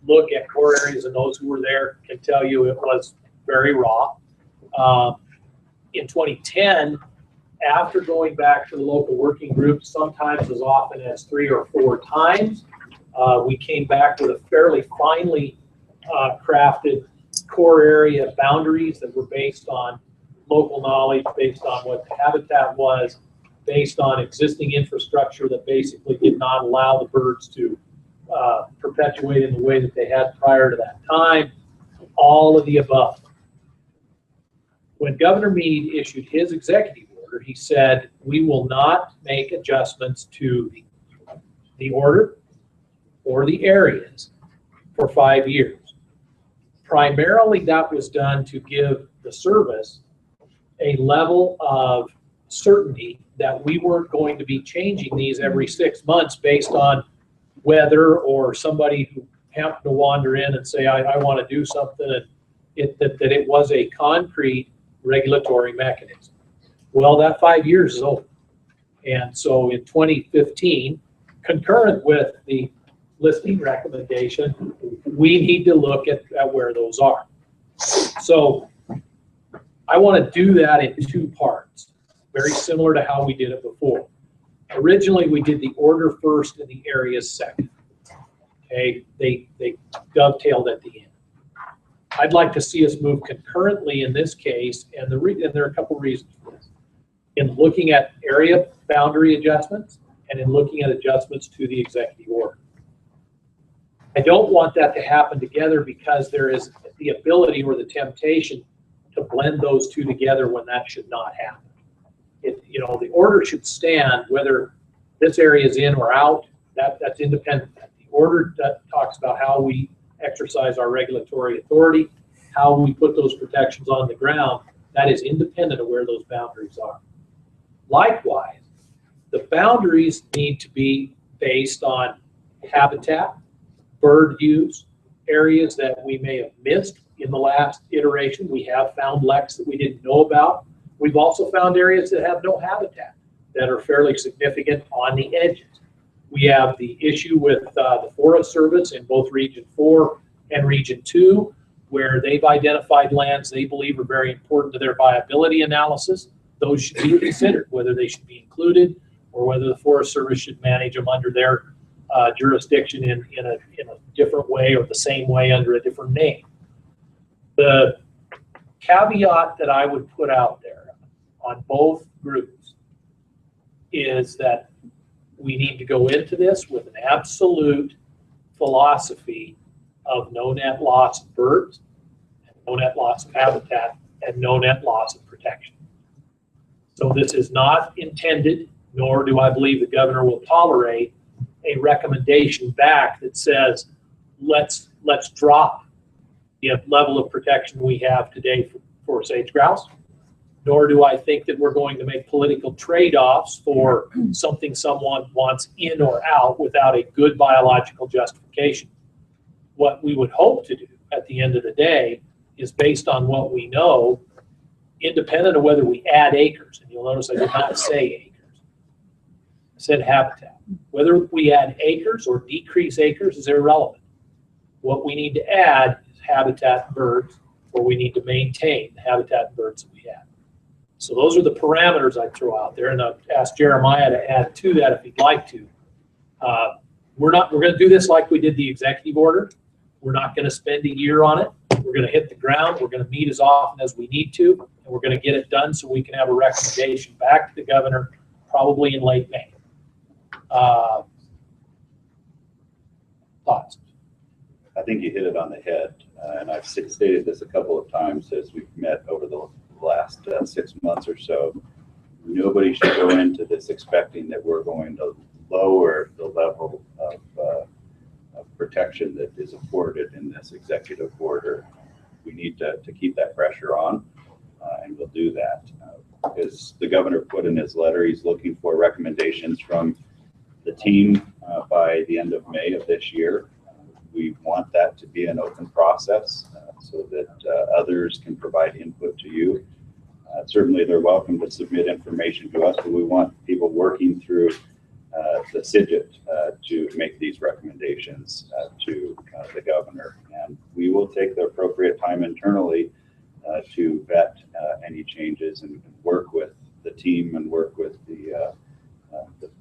look at core areas, and those who were there can tell you it was very raw. In 2010, after going back to the local working groups, sometimes as often as 3 or 4 times, we came back with a fairly finely crafted core area boundaries that were based on local knowledge, based on what the habitat was, based on existing infrastructure that basically did not allow the birds to perpetuate in the way that they had prior to that time, all of the above. When Governor Meade issued his executive order, he said, we will not make adjustments to the order or the areas for 5 years. Primarily, that was done to give the service a level of certainty that we weren't going to be changing these every 6 months based on weather or somebody who happened to wander in and say, I want to do something, and that it was a concrete regulatory mechanism. Well, that 5 years is over. And so in 2015, concurrent with the listing recommendation, we need to look at where those are. So I want to do that in 2 parts, very similar to how we did it before. Originally, we did the order first and the areas second. Okay, they dovetailed at the end. I'd like to see us move concurrently in this case, and there are a couple reasons for this. In looking at area boundary adjustments and in looking at adjustments to the executive order. I don't want that to happen together because there is the ability or the temptation to blend those 2 together when that should not happen. The order should stand whether this area is in or out. That's independent. The order that talks about how we exercise our regulatory authority, how we put those protections on the ground, that is independent of where those boundaries are. Likewise, the boundaries need to be based on habitat, bird use, areas that we may have missed in the last iteration. We have found leks that we didn't know about. We've also found areas that have no habitat that are fairly significant on the edges. We have the issue with the Forest Service in both Region 4 and Region 2, where they've identified lands they believe are very important to their viability analysis. Those should be considered, whether they should be included or whether the Forest Service should manage them under their jurisdiction in a different way or the same way under a different name. The caveat that I would put out there on both groups is that we need to go into this with an absolute philosophy of no net loss of birds, no net loss of habitat, and no net loss of protection. So this is not intended, nor do I believe the governor will tolerate a recommendation back that says, let's drop the level of protection we have today for sage grouse. Nor do I think that we're going to make political trade-offs for something someone wants in or out without a good biological justification. What we would hope to do at the end of the day is based on what we know, independent of whether we add acres. And you'll notice I did not say acres. I said habitat. Whether we add acres or decrease acres is irrelevant. What we need to add is habitat and birds, or we need to maintain the habitat and birds that we have. So those are the parameters I throw out there, and I'll ask Jeremiah to add to that if he'd like to. We're going to do this like we did the executive order. We're not going to spend a year on it. We're going to hit the ground. We're going to meet as often as we need to, and we're going to get it done so we can have a recommendation back to the governor probably in late May. Thoughts? I think you hit it on the head, and I've stated this a couple of times as we've met over the last 6 months or so. Nobody should go into this expecting that we're going to lower the level of protection that is afforded in this executive order. We need to keep that pressure on, and we'll do that. As the governor put in his letter, he's looking for recommendations from the team by the end of May of this year. We want that to be an open process so that others can provide input to you. Certainly they're welcome to submit information to us, but we want people working through the Sgit to make these recommendations to the governor. And we will take the appropriate time internally to vet any changes and work with the team and work with the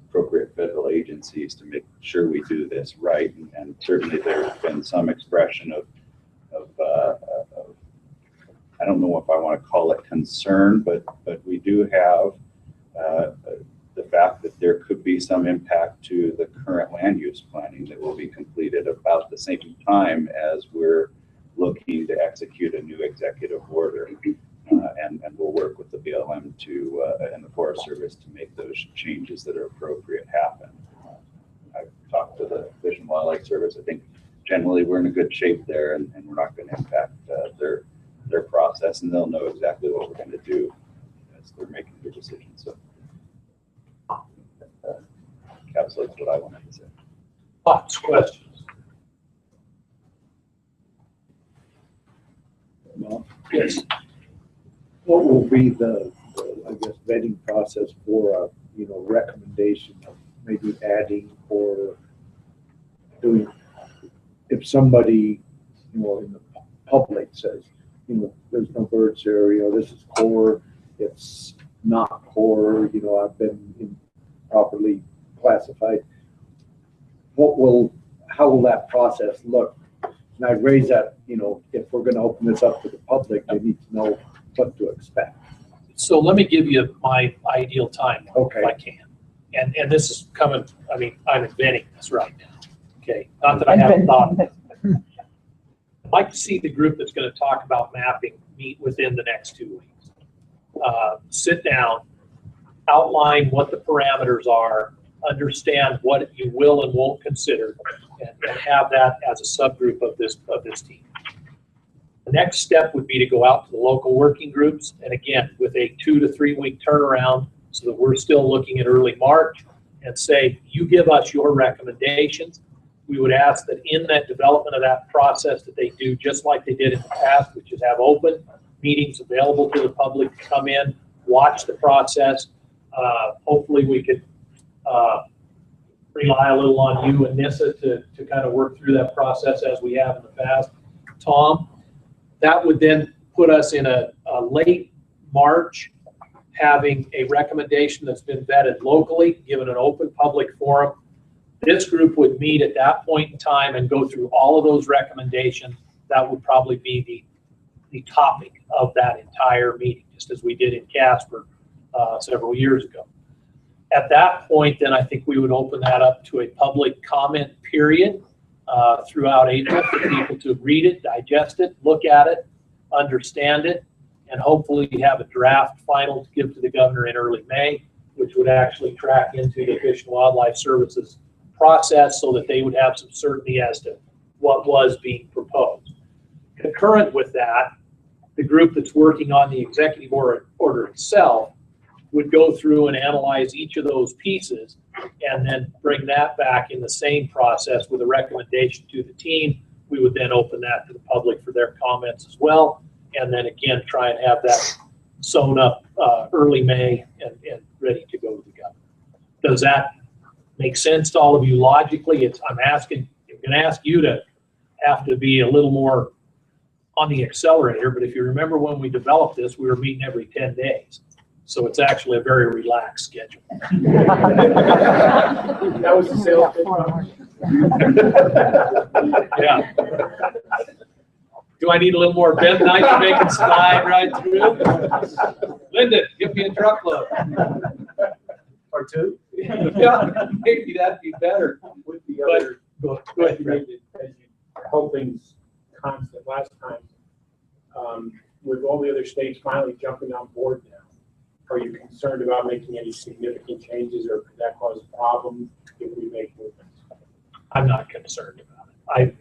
appropriate federal agencies to make sure we do this right. And certainly there's been some expression of I don't know if I want to call it concern, but we do have the fact that there could be some impact to the current land use planning that will be completed about the same time as we're looking to execute a new executive order. And we'll work with the BLM and the Forest Service to make those changes that are appropriate happen. I've talked to the Fish and Wildlife Service. I think generally we're in a good shape there, and we're not going to impact their process, and they'll know exactly what we're going to do as they're making their decisions. So encapsulates what I wanted to say. Thoughts, questions? Well, Yes. what will be the I guess, vetting process for a, recommendation of maybe adding or doing, if somebody, in the public says, there's no birds here, this is core, it's not core, I've been improperly classified. How will that process look? And I raise that, if we're gonna open this up to the public, they need to know what to expect. So let me give you my ideal timeline, Okay. if I can. And this is coming, I'm inventing this right now. Okay, not that I haven't thought of it. I'd like to see the group that's going to talk about mapping meet within the next 2 weeks. Sit down, outline what the parameters are, understand what you will and won't consider, and have that as a subgroup of this team. The next step would be to go out to the local working groups, and again, with a 2 to 3 week turnaround, so that we're still looking at early March, and say, you give us your recommendations. We would ask that in that development of that process that they do just like they did in the past, which is have open meetings available to the public to come in, watch the process. Hopefully we could rely a little on you and NISA to kind of work through that process as we have in the past. Tom, that would then put us in a late March, having a recommendation that's been vetted locally, given an open public forum. This group would meet at that point in time and go through all of those recommendations. That would probably be the topic of that entire meeting, just as we did in Casper several years ago. At that point, then I think we would open that up to a public comment period throughout April for people to read it, digest it, look at it, understand it, and hopefully have a draft final to give to the governor in early May, which would actually track into the Fish and Wildlife Services process so that they would have some certainty as to what was being proposed. Concurrent with that, the group that's working on the executive order itself would go through and analyze each of those pieces and then bring that back in the same process with a recommendation to the team. We would then open that to the public for their comments as well. And then again, try and have that sewn up early May and ready to go to the governor. Does that make sense to all of you logically? I'm going to ask you to have to be a little more on the accelerator, but if you remember when we developed this, we were meeting every 10 days. So it's actually a very relaxed schedule. That was the sales pitch. Yeah. Do I need a little more bentonite to make it slide right through? Lyndon, give me a truckload. Or two. Yeah, maybe that'd be better. With the But, other, go as ahead, you Fred. made it, as you held things constant last time, with all the other states finally jumping on board now, are you concerned about making any significant changes, or could that cause a problem if we make movements? I'm not concerned about it.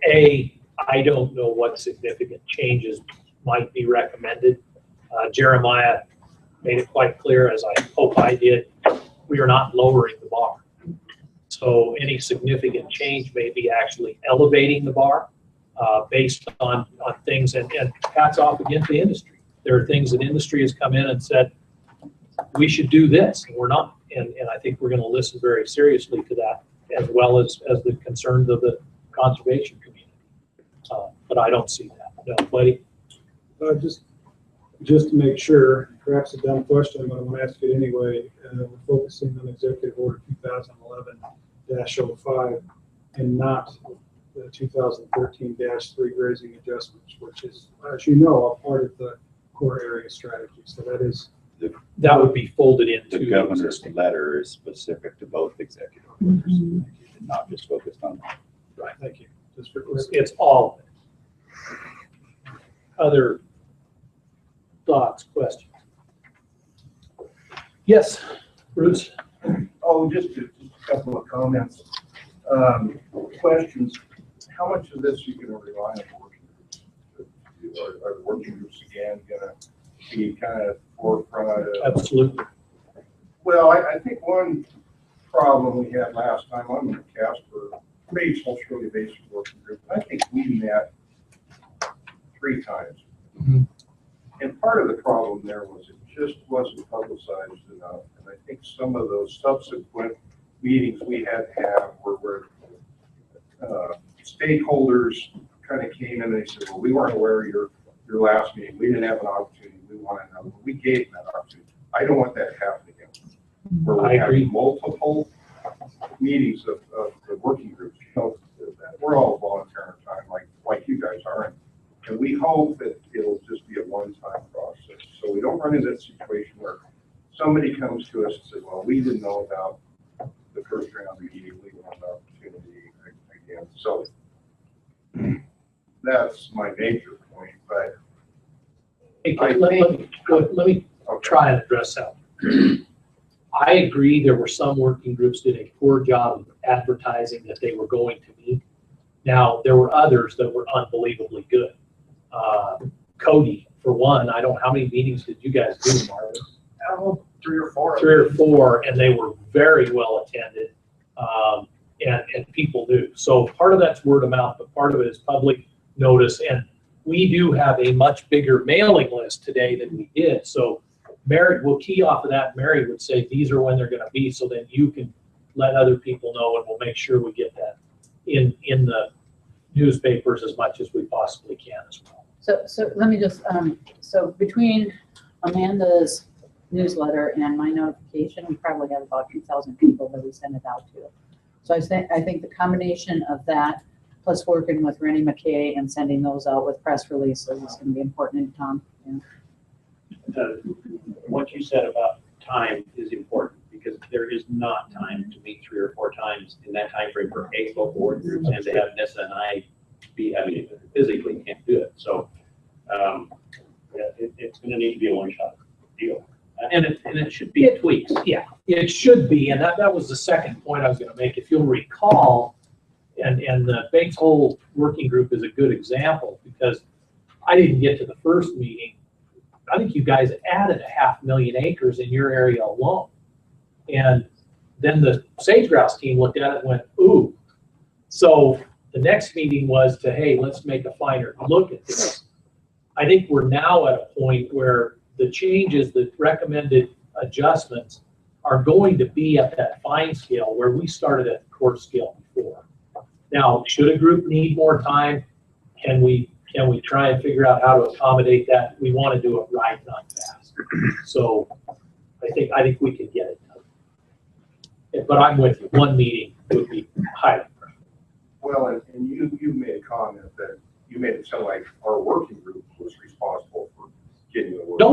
I don't know what significant changes might be recommended. Jeremiah made it quite clear, as I hope I did, we are not lowering the bar. So any significant change may be actually elevating the bar based on things, and hats off again to the industry. There are things that industry has come in and said, we should do this, and we're not. And I think we're going to listen very seriously to that, as well as the concerns of the conservation community. But I don't see that. No, buddy? Just to make sure, perhaps a dumb question, but I'm gonna ask it anyway. We're focusing on Executive Order 2011-05 and not the 2013-3 grazing adjustments, which is, as you know, a part of the core area strategy. So That would be folded into The governor's letter is specific to both executive orders, not just focused on that. Right. Thank you. Just for It's all of it. Other thoughts, questions? Yes, Bruce? Oh, just a couple of comments. Questions. How much of this are you gonna rely on working groups? Are the working groups again gonna be kind of forefront of? Absolutely. Well, I think one problem we had last time on the Casper Regional Shirley Basin Working Group, I think we met 3 times. And part of the problem there was it just wasn't publicized enough. And I think some of those subsequent meetings we had to have where stakeholders kind of came in and they said, well, we weren't aware of your last meeting. We didn't have an opportunity. We wanted to know. We gave them that opportunity. I don't want that to happen again. Where we have multiple meetings of the working groups. You know, we're all volunteering our time like you guys are. And we hope that it'll just be a one-time process. So we don't run into that situation where somebody comes to us and says, well, we didn't know about the first round meeting, we want an opportunity again. So that's my major point, but Hey, let me try and address that. I agree there were some working groups did a poor job of advertising that they were going to meet. Now, there were others that were unbelievably good. Cody, for one, I don't, how many meetings did you guys do, Marvin? oh, 3 or 4. 3 or 4, and they were very well attended, and people knew. So part of that's word of mouth, but part of it is public notice, and we do have a much bigger mailing list today than we did. So Mary, we'll key off of that. Mary would say these are when they're going to be, so then you can let other people know, and we'll make sure we get that in the newspapers as much as we possibly can as well. So let me just, so between Amanda's newsletter and my notification, we probably have about 2,000 people that we send it out to. So I think the combination of that, plus working with Rennie McKay and sending those out with press releases is going to be important, Tom. Yeah. What you said about time is important, because there is not time to meet 3 or 4 times in that time frame for 8 local board groups, and to have Nissa and I physically can't do it. So it's going to need to be a one-shot deal, and it should be tweaks. Yeah, it should be, and that was the second point I was going to make. If you'll recall, and the Bates Hole Working Group is a good example, because I didn't get to the first meeting. I think you guys added 500,000 acres in your area alone. And then the sage grouse team looked at it and went, ooh. So the next meeting was to, hey, let's make a finer look at this. I think we're now at a point where the changes, the recommended adjustments are going to be at that fine scale where we started at the coarse scale before. Now, should a group need more time? Can we try and figure out how to accommodate that? We want to do it right, not fast. So I think we can get it done. But I'm with you, one meeting would be highly preferable. Well, and you made a comment that you made it sound like our working group was responsible for getting the word. No.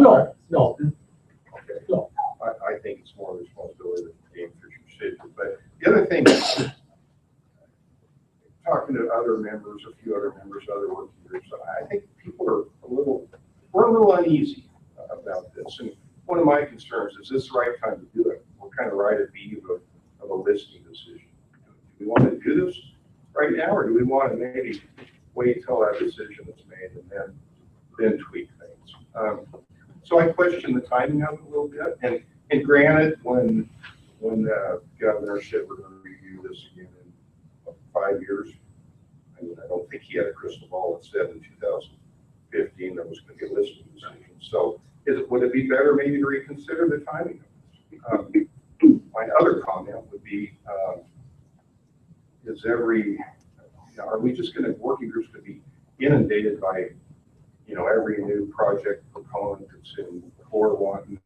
Okay. No. I think it's more responsibility of the game fisher city. But the other thing, talking to other members, a few other members, other working groups, I think people are we're a little uneasy about this. And one of my concerns is this the right time to do it? We're kind of right at the eve of a listing decision. Do we want to do this right now, or do we want to maybe wait till that decision is made and then tweak things? So I question the timing of it a little bit. And granted, when the governor said we're going to review this again in 5 years, I mean, I don't think he had a crystal ball that said in 2015 there was going to be a listing decision. So would it be better maybe to reconsider the timing of this? My other comment would be, are we just going to, working groups could be inundated by, every new project proponent that's in court wanting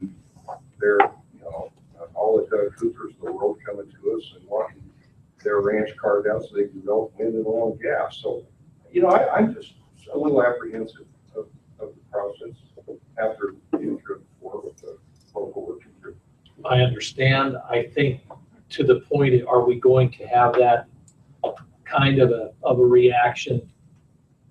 their, all the Doug Coopers of the world coming to us and wanting their ranch carved out so they can develop wind and oil and gas. So, I'm just a little apprehensive of the process after being through it before with the local working group. I understand. I think to the point, are we going to have that kind of a reaction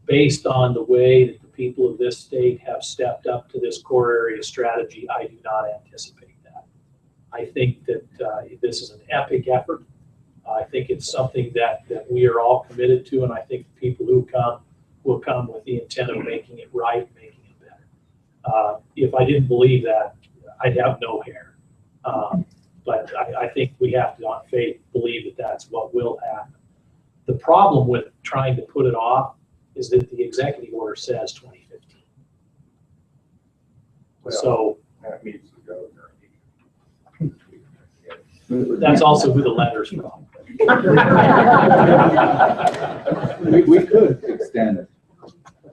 based on the way that the people of this state have stepped up to this core area strategy? I do not anticipate that. I think that this is an epic effort. I think it's something that we are all committed to, and I think the people who come will come with the intent of making it right, making it better. If I didn't believe that, I'd have no hair. But I think we have to, on faith, believe that that's what will happen. The problem with trying to put it off is that the executive order says 2015. Well, so that means the governor. That's also who the letter's from. We could extend,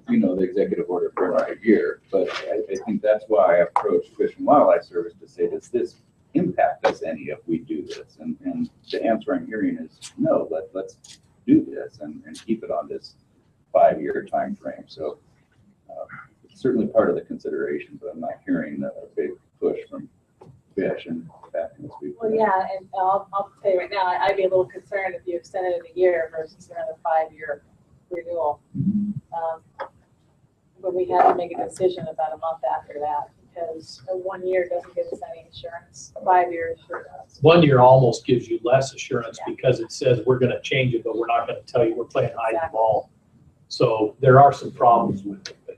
the executive order for another year, but I think that's why I approached Fish and Wildlife Service to say, does this impact us any if we do this? And the answer I'm hearing is no, let's do this and keep it on this 5-year time frame. So it's certainly part of the consideration, but I'm not hearing a big push from Fish and back in this week. Well, yeah, and I'll tell you right now, I'd be a little concerned if you extended it a year versus another 5-year renewal. But we had to make a decision about a month after that, because 1 year doesn't give us any insurance. 5 years sure does. 1 year almost gives you less assurance because it says we're going to change it, but we're not going to tell you we're playing hide and ball. So there are some problems with it. But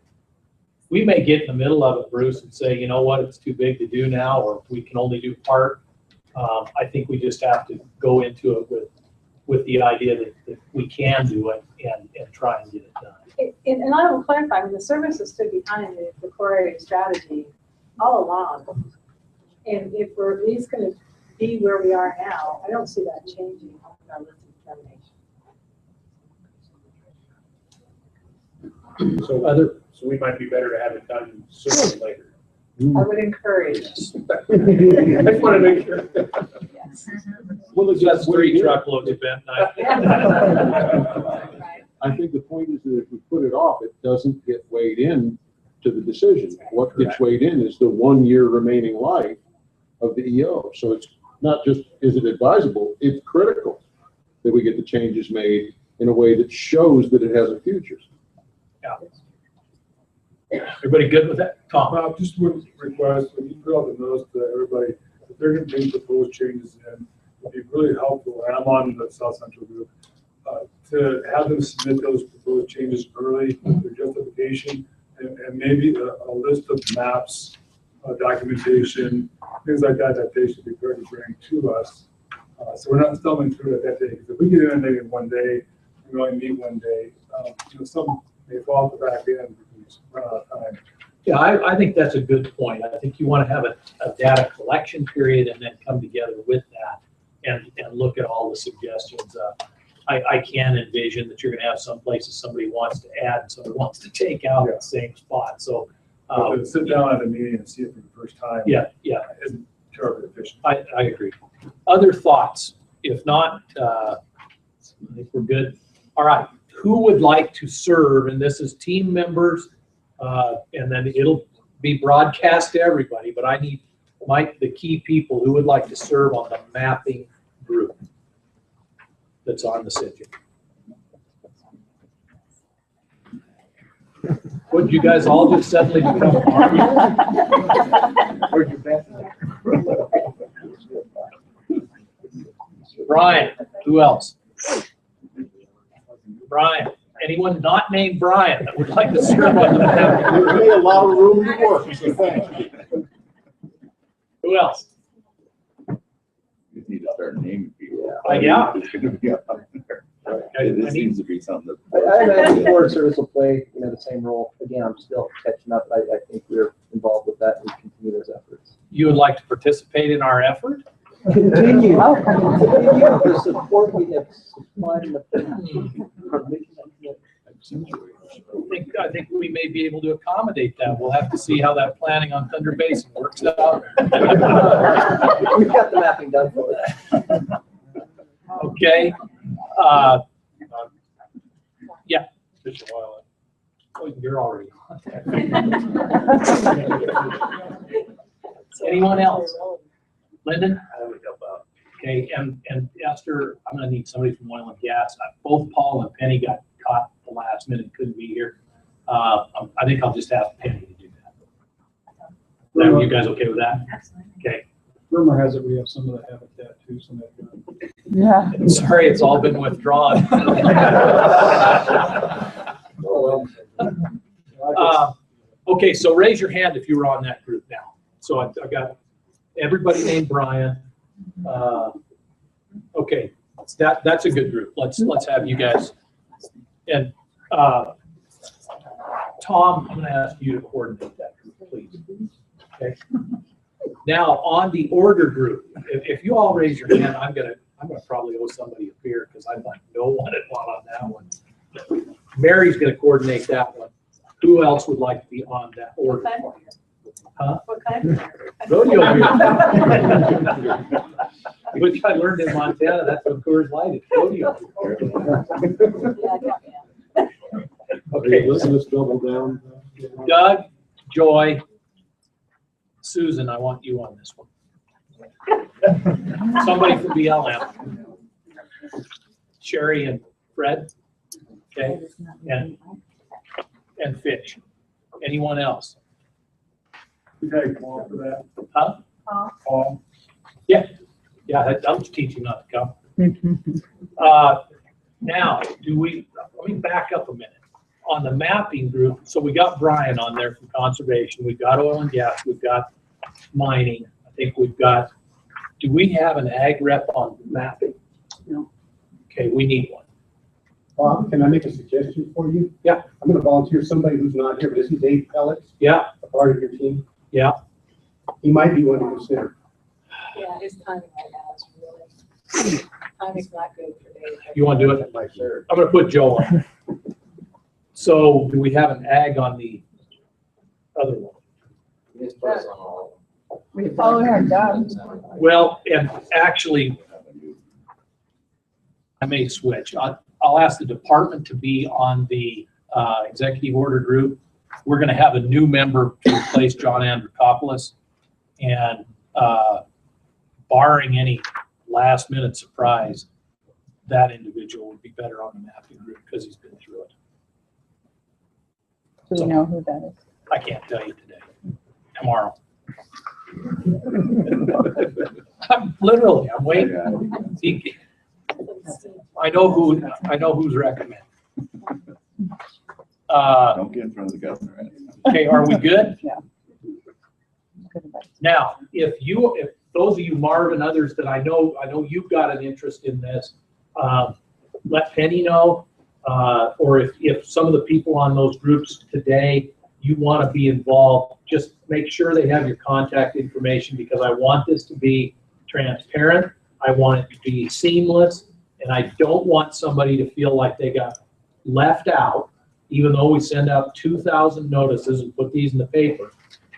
we may get in the middle of it, Bruce, and say, you know what, it's too big to do now, or we can only do part. I think we just have to go into it with the idea that we can do it and try and get it done. And I will clarify, the service has stood behind the core area strategy all along. And if we're at least going to be where we are now, I don't see that changing in our list of determination. So we might be better to have it done sooner than later. I would encourage. I just want to make sure. Yes. Well, That's 3 truckloads of bent I think the point is that if we put it off, it doesn't get weighed in to the decision. What gets weighed in is the 1 year remaining life of the EO. So it's not just, is it advisable? It's critical that we get the changes made in a way that shows that it has a future. Yeah. Everybody good with that? Tom? Just one request, when you put out the notice to everybody, if they're going to bring proposed changes in, it'd be really helpful, and I'm on the South Central group, to have them submit those proposed changes early, their justification, and maybe a list of maps, documentation, things like that they should be prepared to bring to us. So we're not stumbling through it that day, because if we get in maybe in 1 day, we only meet 1 day, some may fall off the back end because we run out of time. Yeah, I think that's a good point. I think you want to have a data collection period and then come together with that and look at all the suggestions. I can envision that you're going to have some places somebody wants to add and somebody wants to take out the same spot. So sit down at a meeting and see it for the first time. Yeah. And efficient. I agree. Other thoughts? If not, I think we're good. All right, who would like to serve? And this is team members, and then it'll be broadcast to everybody, but I need the key people who would like to serve on the mapping group that's on the CIGIC. Would you guys all just suddenly become army? Where'd you bet? Brian, who else? Brian, anyone not named Brian that would like to serve on the mapping group? There's me a lot of room to work, so thanks. Who else? You need to start naming people. Yeah. It shouldn't be up there. I This need- needs to be something I that. imagine the Forest Service will play, the same role. Again, I'm still catching up. I think we're involved with that and continue those efforts. You would like to participate in our effort? Continue the support we have supplied in the past. I think we may be able to accommodate that. We'll have to see how that planning on Thunder Basin works out. We've got the mapping done for that. Okay. Yeah. Fish and wildlife. Oh, you're already on there. Anyone else? Lyndon? I would help out. Okay, and Esther, I'm gonna need somebody from oil and gas. Both Paul and Penny got caught at the last minute, couldn't be here. I think I'll just ask Penny to do that. Are you guys okay with that? Absolutely. Okay. Rumor has it we have some of the habitat too, some of that. Yeah. Sorry, it's all been withdrawn. Oh, well. Okay, so raise your hand if you were on that group now. So I've got everybody named Brian. Okay, that's a good group. Let's have you guys. And Tom, I'm gonna ask you to coordinate that group, please. Okay. Now, on the order group, if you all raise your hand, I'm gonna probably owe somebody a beer because I like no one at one on that one. Mary's gonna coordinate that one. Who else would like to be on that order? Okay. Huh? What kind? Rodeo beer. Which I learned in Montana, that's what Coors Light is, rodeo. Okay, Let's double down. Doug, Joy, Susan, I want you on this one. Somebody from BLM. Sherry and Fred, okay, and Fitch. Anyone else? We got Paul for that. Huh? Paul. Yeah, I was teaching not to come. Now, let me back up a minute. On the mapping group, so we got Brian on there from conservation, we've got oil and gas, we've got mining, I think we've got, do we have an ag rep on mapping? No. Okay, we need one. Bob, can I make a suggestion for you? Yeah. I'm gonna volunteer somebody who's not here, but isn't Dave Pellets Yeah, a part of your team? yeah. He might be one to consider. Yeah, his timing right now is really, timing's not good for Dave. You want to do it? I'm gonna put Joe on. So do we have an ag on the other one? We follow him down. Well, and actually, I may switch. I'll ask the department to be on the executive order group. We're gonna have a new member to replace John Andrikopoulos. And barring any last minute surprise, that individual would be better on the mapping group because he's been through it. Do we know who that is? I can't tell you today, tomorrow. I'm waiting. I know who's recommended. Don't get in front of the governor. Okay, are we good? Yeah. Now, if those of you, Marv and others that I know you've got an interest in this, let Penny know. Or if some of the people on those groups today, you want to be involved, just make sure they have your contact information because I want this to be transparent. I want it to be seamless. And I don't want somebody to feel like they got left out, even though we send out 2,000 notices and put these in the paper.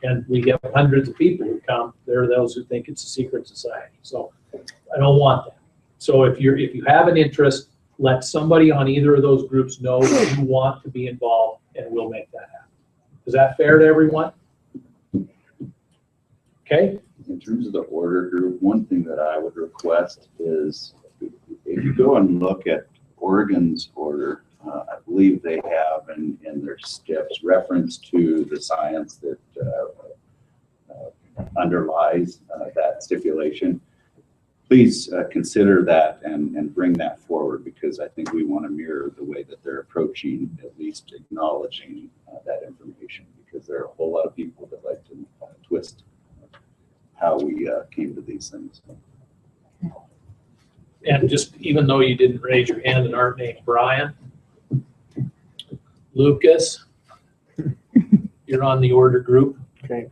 And we get hundreds of people who come. There are those who think it's a secret society. So I don't want that. So if you have an interest, let somebody on either of those groups know that you want to be involved, and we'll make that happen. Is that fair to everyone? Okay. In terms of the order group, one thing that I would request is if you go and look at Oregon's order, I believe they have in their steps reference to the science that underlies that stipulation. Please consider that and bring that forward, because I think we want to mirror the way that they're approaching, at least acknowledging that information, because there are a whole lot of people that like to twist how we came to these things. And just even though you didn't raise your hand and aren't named Brian, Lucas, you're on the order group. Okay.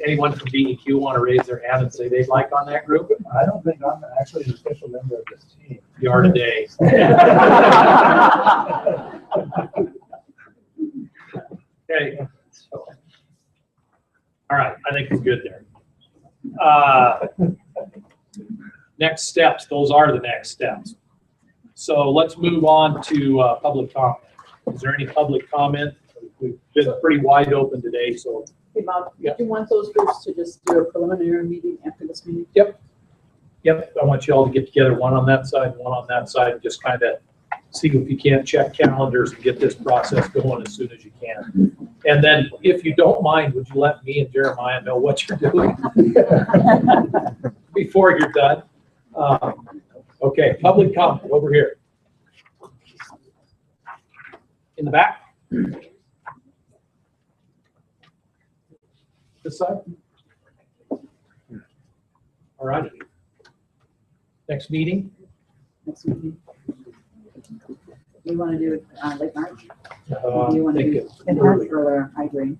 Anyone from DEQ want to raise their hand and say they'd like on that group? I don't think I'm actually an official member of this team. You are today. Okay. All right, I think it's good there. Next steps, those are the next steps. So let's move on to public comment. Is there any public comment? We've been pretty wide open today, so. Hey, Bob, do you want those groups to just do a preliminary meeting after this meeting? Yep. Yep, I want you all to get together, one on that side, one on that side, and just kind of see if you can't check calendars and get this process going as soon as you can. And then, if you don't mind, would you let me and Jeremiah know what you're doing before you're done? Okay, public comment over here. In the back? This side? All right. Next meeting? Next meeting. You want to do it late March? Do I you want to think do it's it early, earlier? I agree.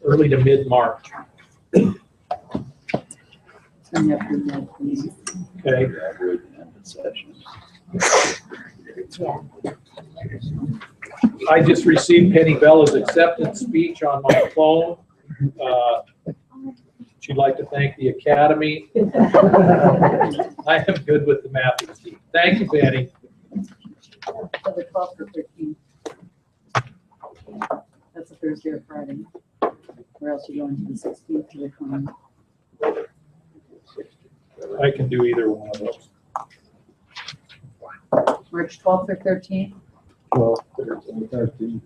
early to mid-March. It's gonna have to be mid, please. Okay. Graduate and end of session. Yeah. I just received Penny Bella's acceptance speech on my phone. She'd like to thank the Academy. I am good with the mapping team. Thank you, Penny. So the 12th or 13th. That's a Thursday or Friday. Or else you go into the 16th to the 20th. I can do either one of those. March 12th or 13th? 12, 13, 13.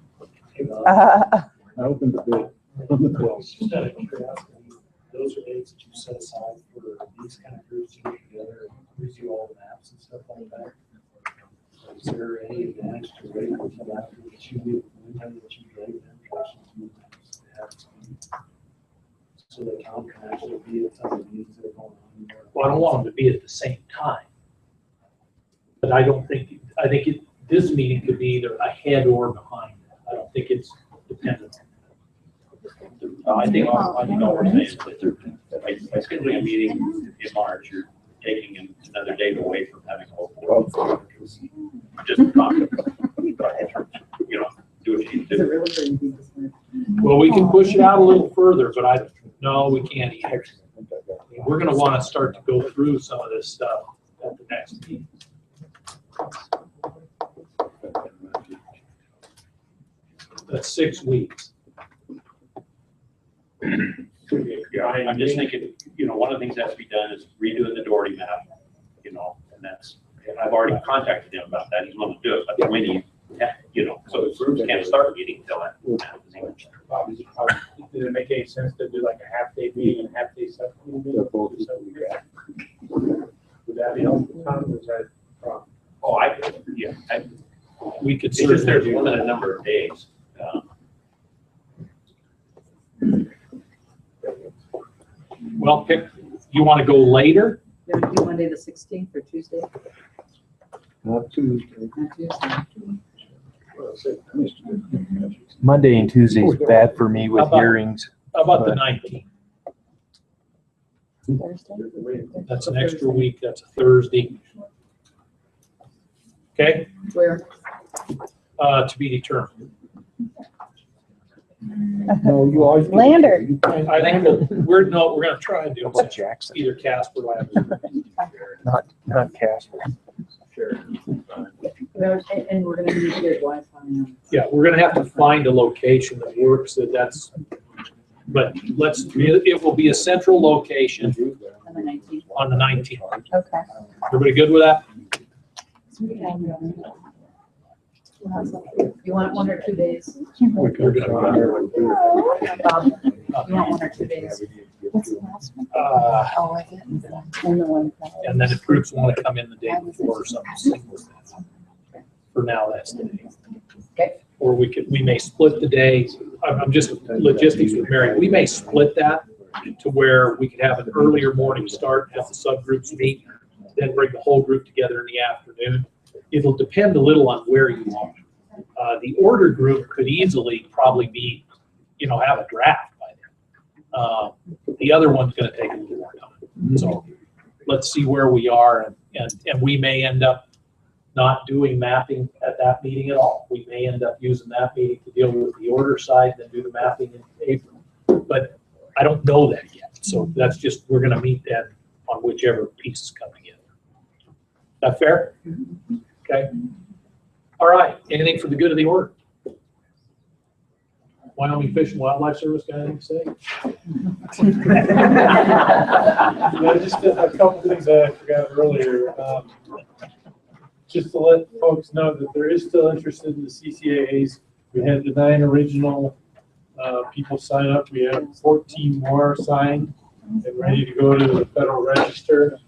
I opened the bid on the 12th. Just out of curiosity, those are dates that you set aside for these kind of groups to get together and review all the maps and stuff like that. Is there any advantage to waiting until after that you get, that you gave them maps to have this meeting? So that Tom can actually be at some of the meetings that are going on. Well, I don't want them to be at the same time. But I think this meeting could be either ahead or behind. I don't think it's dependent on I think what we're saying is that by scheduling a meeting in March, you're taking another day away from having a whole board. Just talk, do what you need to Is it do. really for you this month? Well, we can push it out a little further, but no, we can't either. We're gonna wanna start to go through some of this stuff at the next meeting. That's 6 weeks. Yeah, I'm just thinking, one of the things that has to be done is redoing the Doherty map, and I've already contacted him about that. He's willing to do it, but when so the groups can't start meeting until that. Did it make any sense to do like a half-day meeting and half-day subcommittee meeting? Would that be helpful, Tom, or is that a problem? Oh, I could, yeah. We could It's just there's a certainly. limited number of days. Well, you wanna go later? You want to do Monday the 16th or Tuesday? Not Tuesday. Not Tuesday. Monday and Tuesday is bad for me How with about- hearings. How about the But- 19th? Thursday? That's an extra week, that's a Thursday. Okay, Where? to be determined. No, you always. Lander. I think we're gonna try and do How about Jackson? either Casper Labs. Not Casper. And we're gonna need good Wi-Fi. Yeah, we're gonna have to find a location that works, but it will be a central location On the 19th. on the 19th. Okay. Everybody good with that? You want 1 or 2 days? We're good. Bob, you want 1 or 2 days? What's the last one? Uh, Oh, is it? And the one. And then if groups want to come in the day before or something. For now, that's the day. Okay. Or we may split the day. I'm just logistics with Mary. We may split that to where we could have an earlier morning start, have the subgroups meet, then bring the whole group together in the afternoon. It'll depend a little on where you are. The order group could easily probably be, have a draft by then. The other one's going to take a little more time. So let's see where we are, and we may end up not doing mapping at that meeting at all. We may end up using that meeting to deal with the order side, then do the mapping in April. But I don't know that yet. So that's just, we're going to meet then on whichever piece is coming in. That fair? Okay. All right. Anything for the good of the order? Wyoming Fish and Wildlife Service got anything to say? Yeah, just a couple things that I forgot earlier. Just to let folks know that there is still interest in the CCAAs. We had the 9 original people sign up. We have 14 more signed and ready to go to the Federal Register.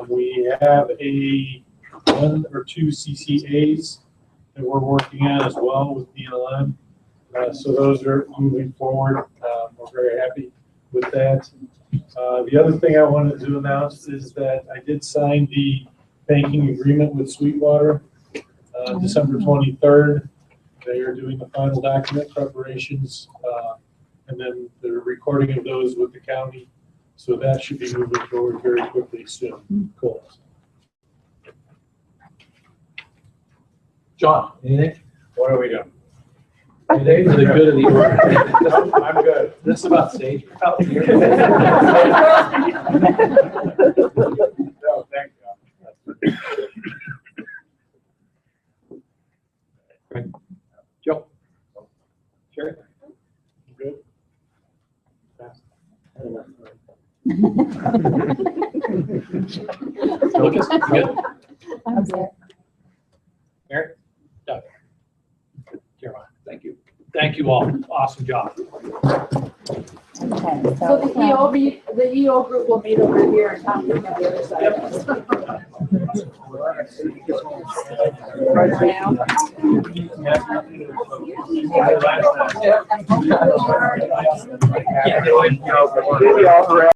We have 1 or 2 CCAs that we're working on as well with BLM. So those are moving forward. We're very happy with that. The other thing I wanted to announce is that I did sign the banking agreement with Sweetwater, December 23rd. They are doing the final document preparations, and then the recording of those with the county. So that should be moving forward very quickly soon. Cool. John, anything? What are we doing? Anything for the good of the order? I'm good. This is about sage. No, thank you. Joe? Sherry? Good. Lucas, good? I'm good. Mary? Doug? Jeremiah? Thank you. Thank you all. Awesome job. Okay, So the EO group will meet over here and talk to them on the other side. Yeah.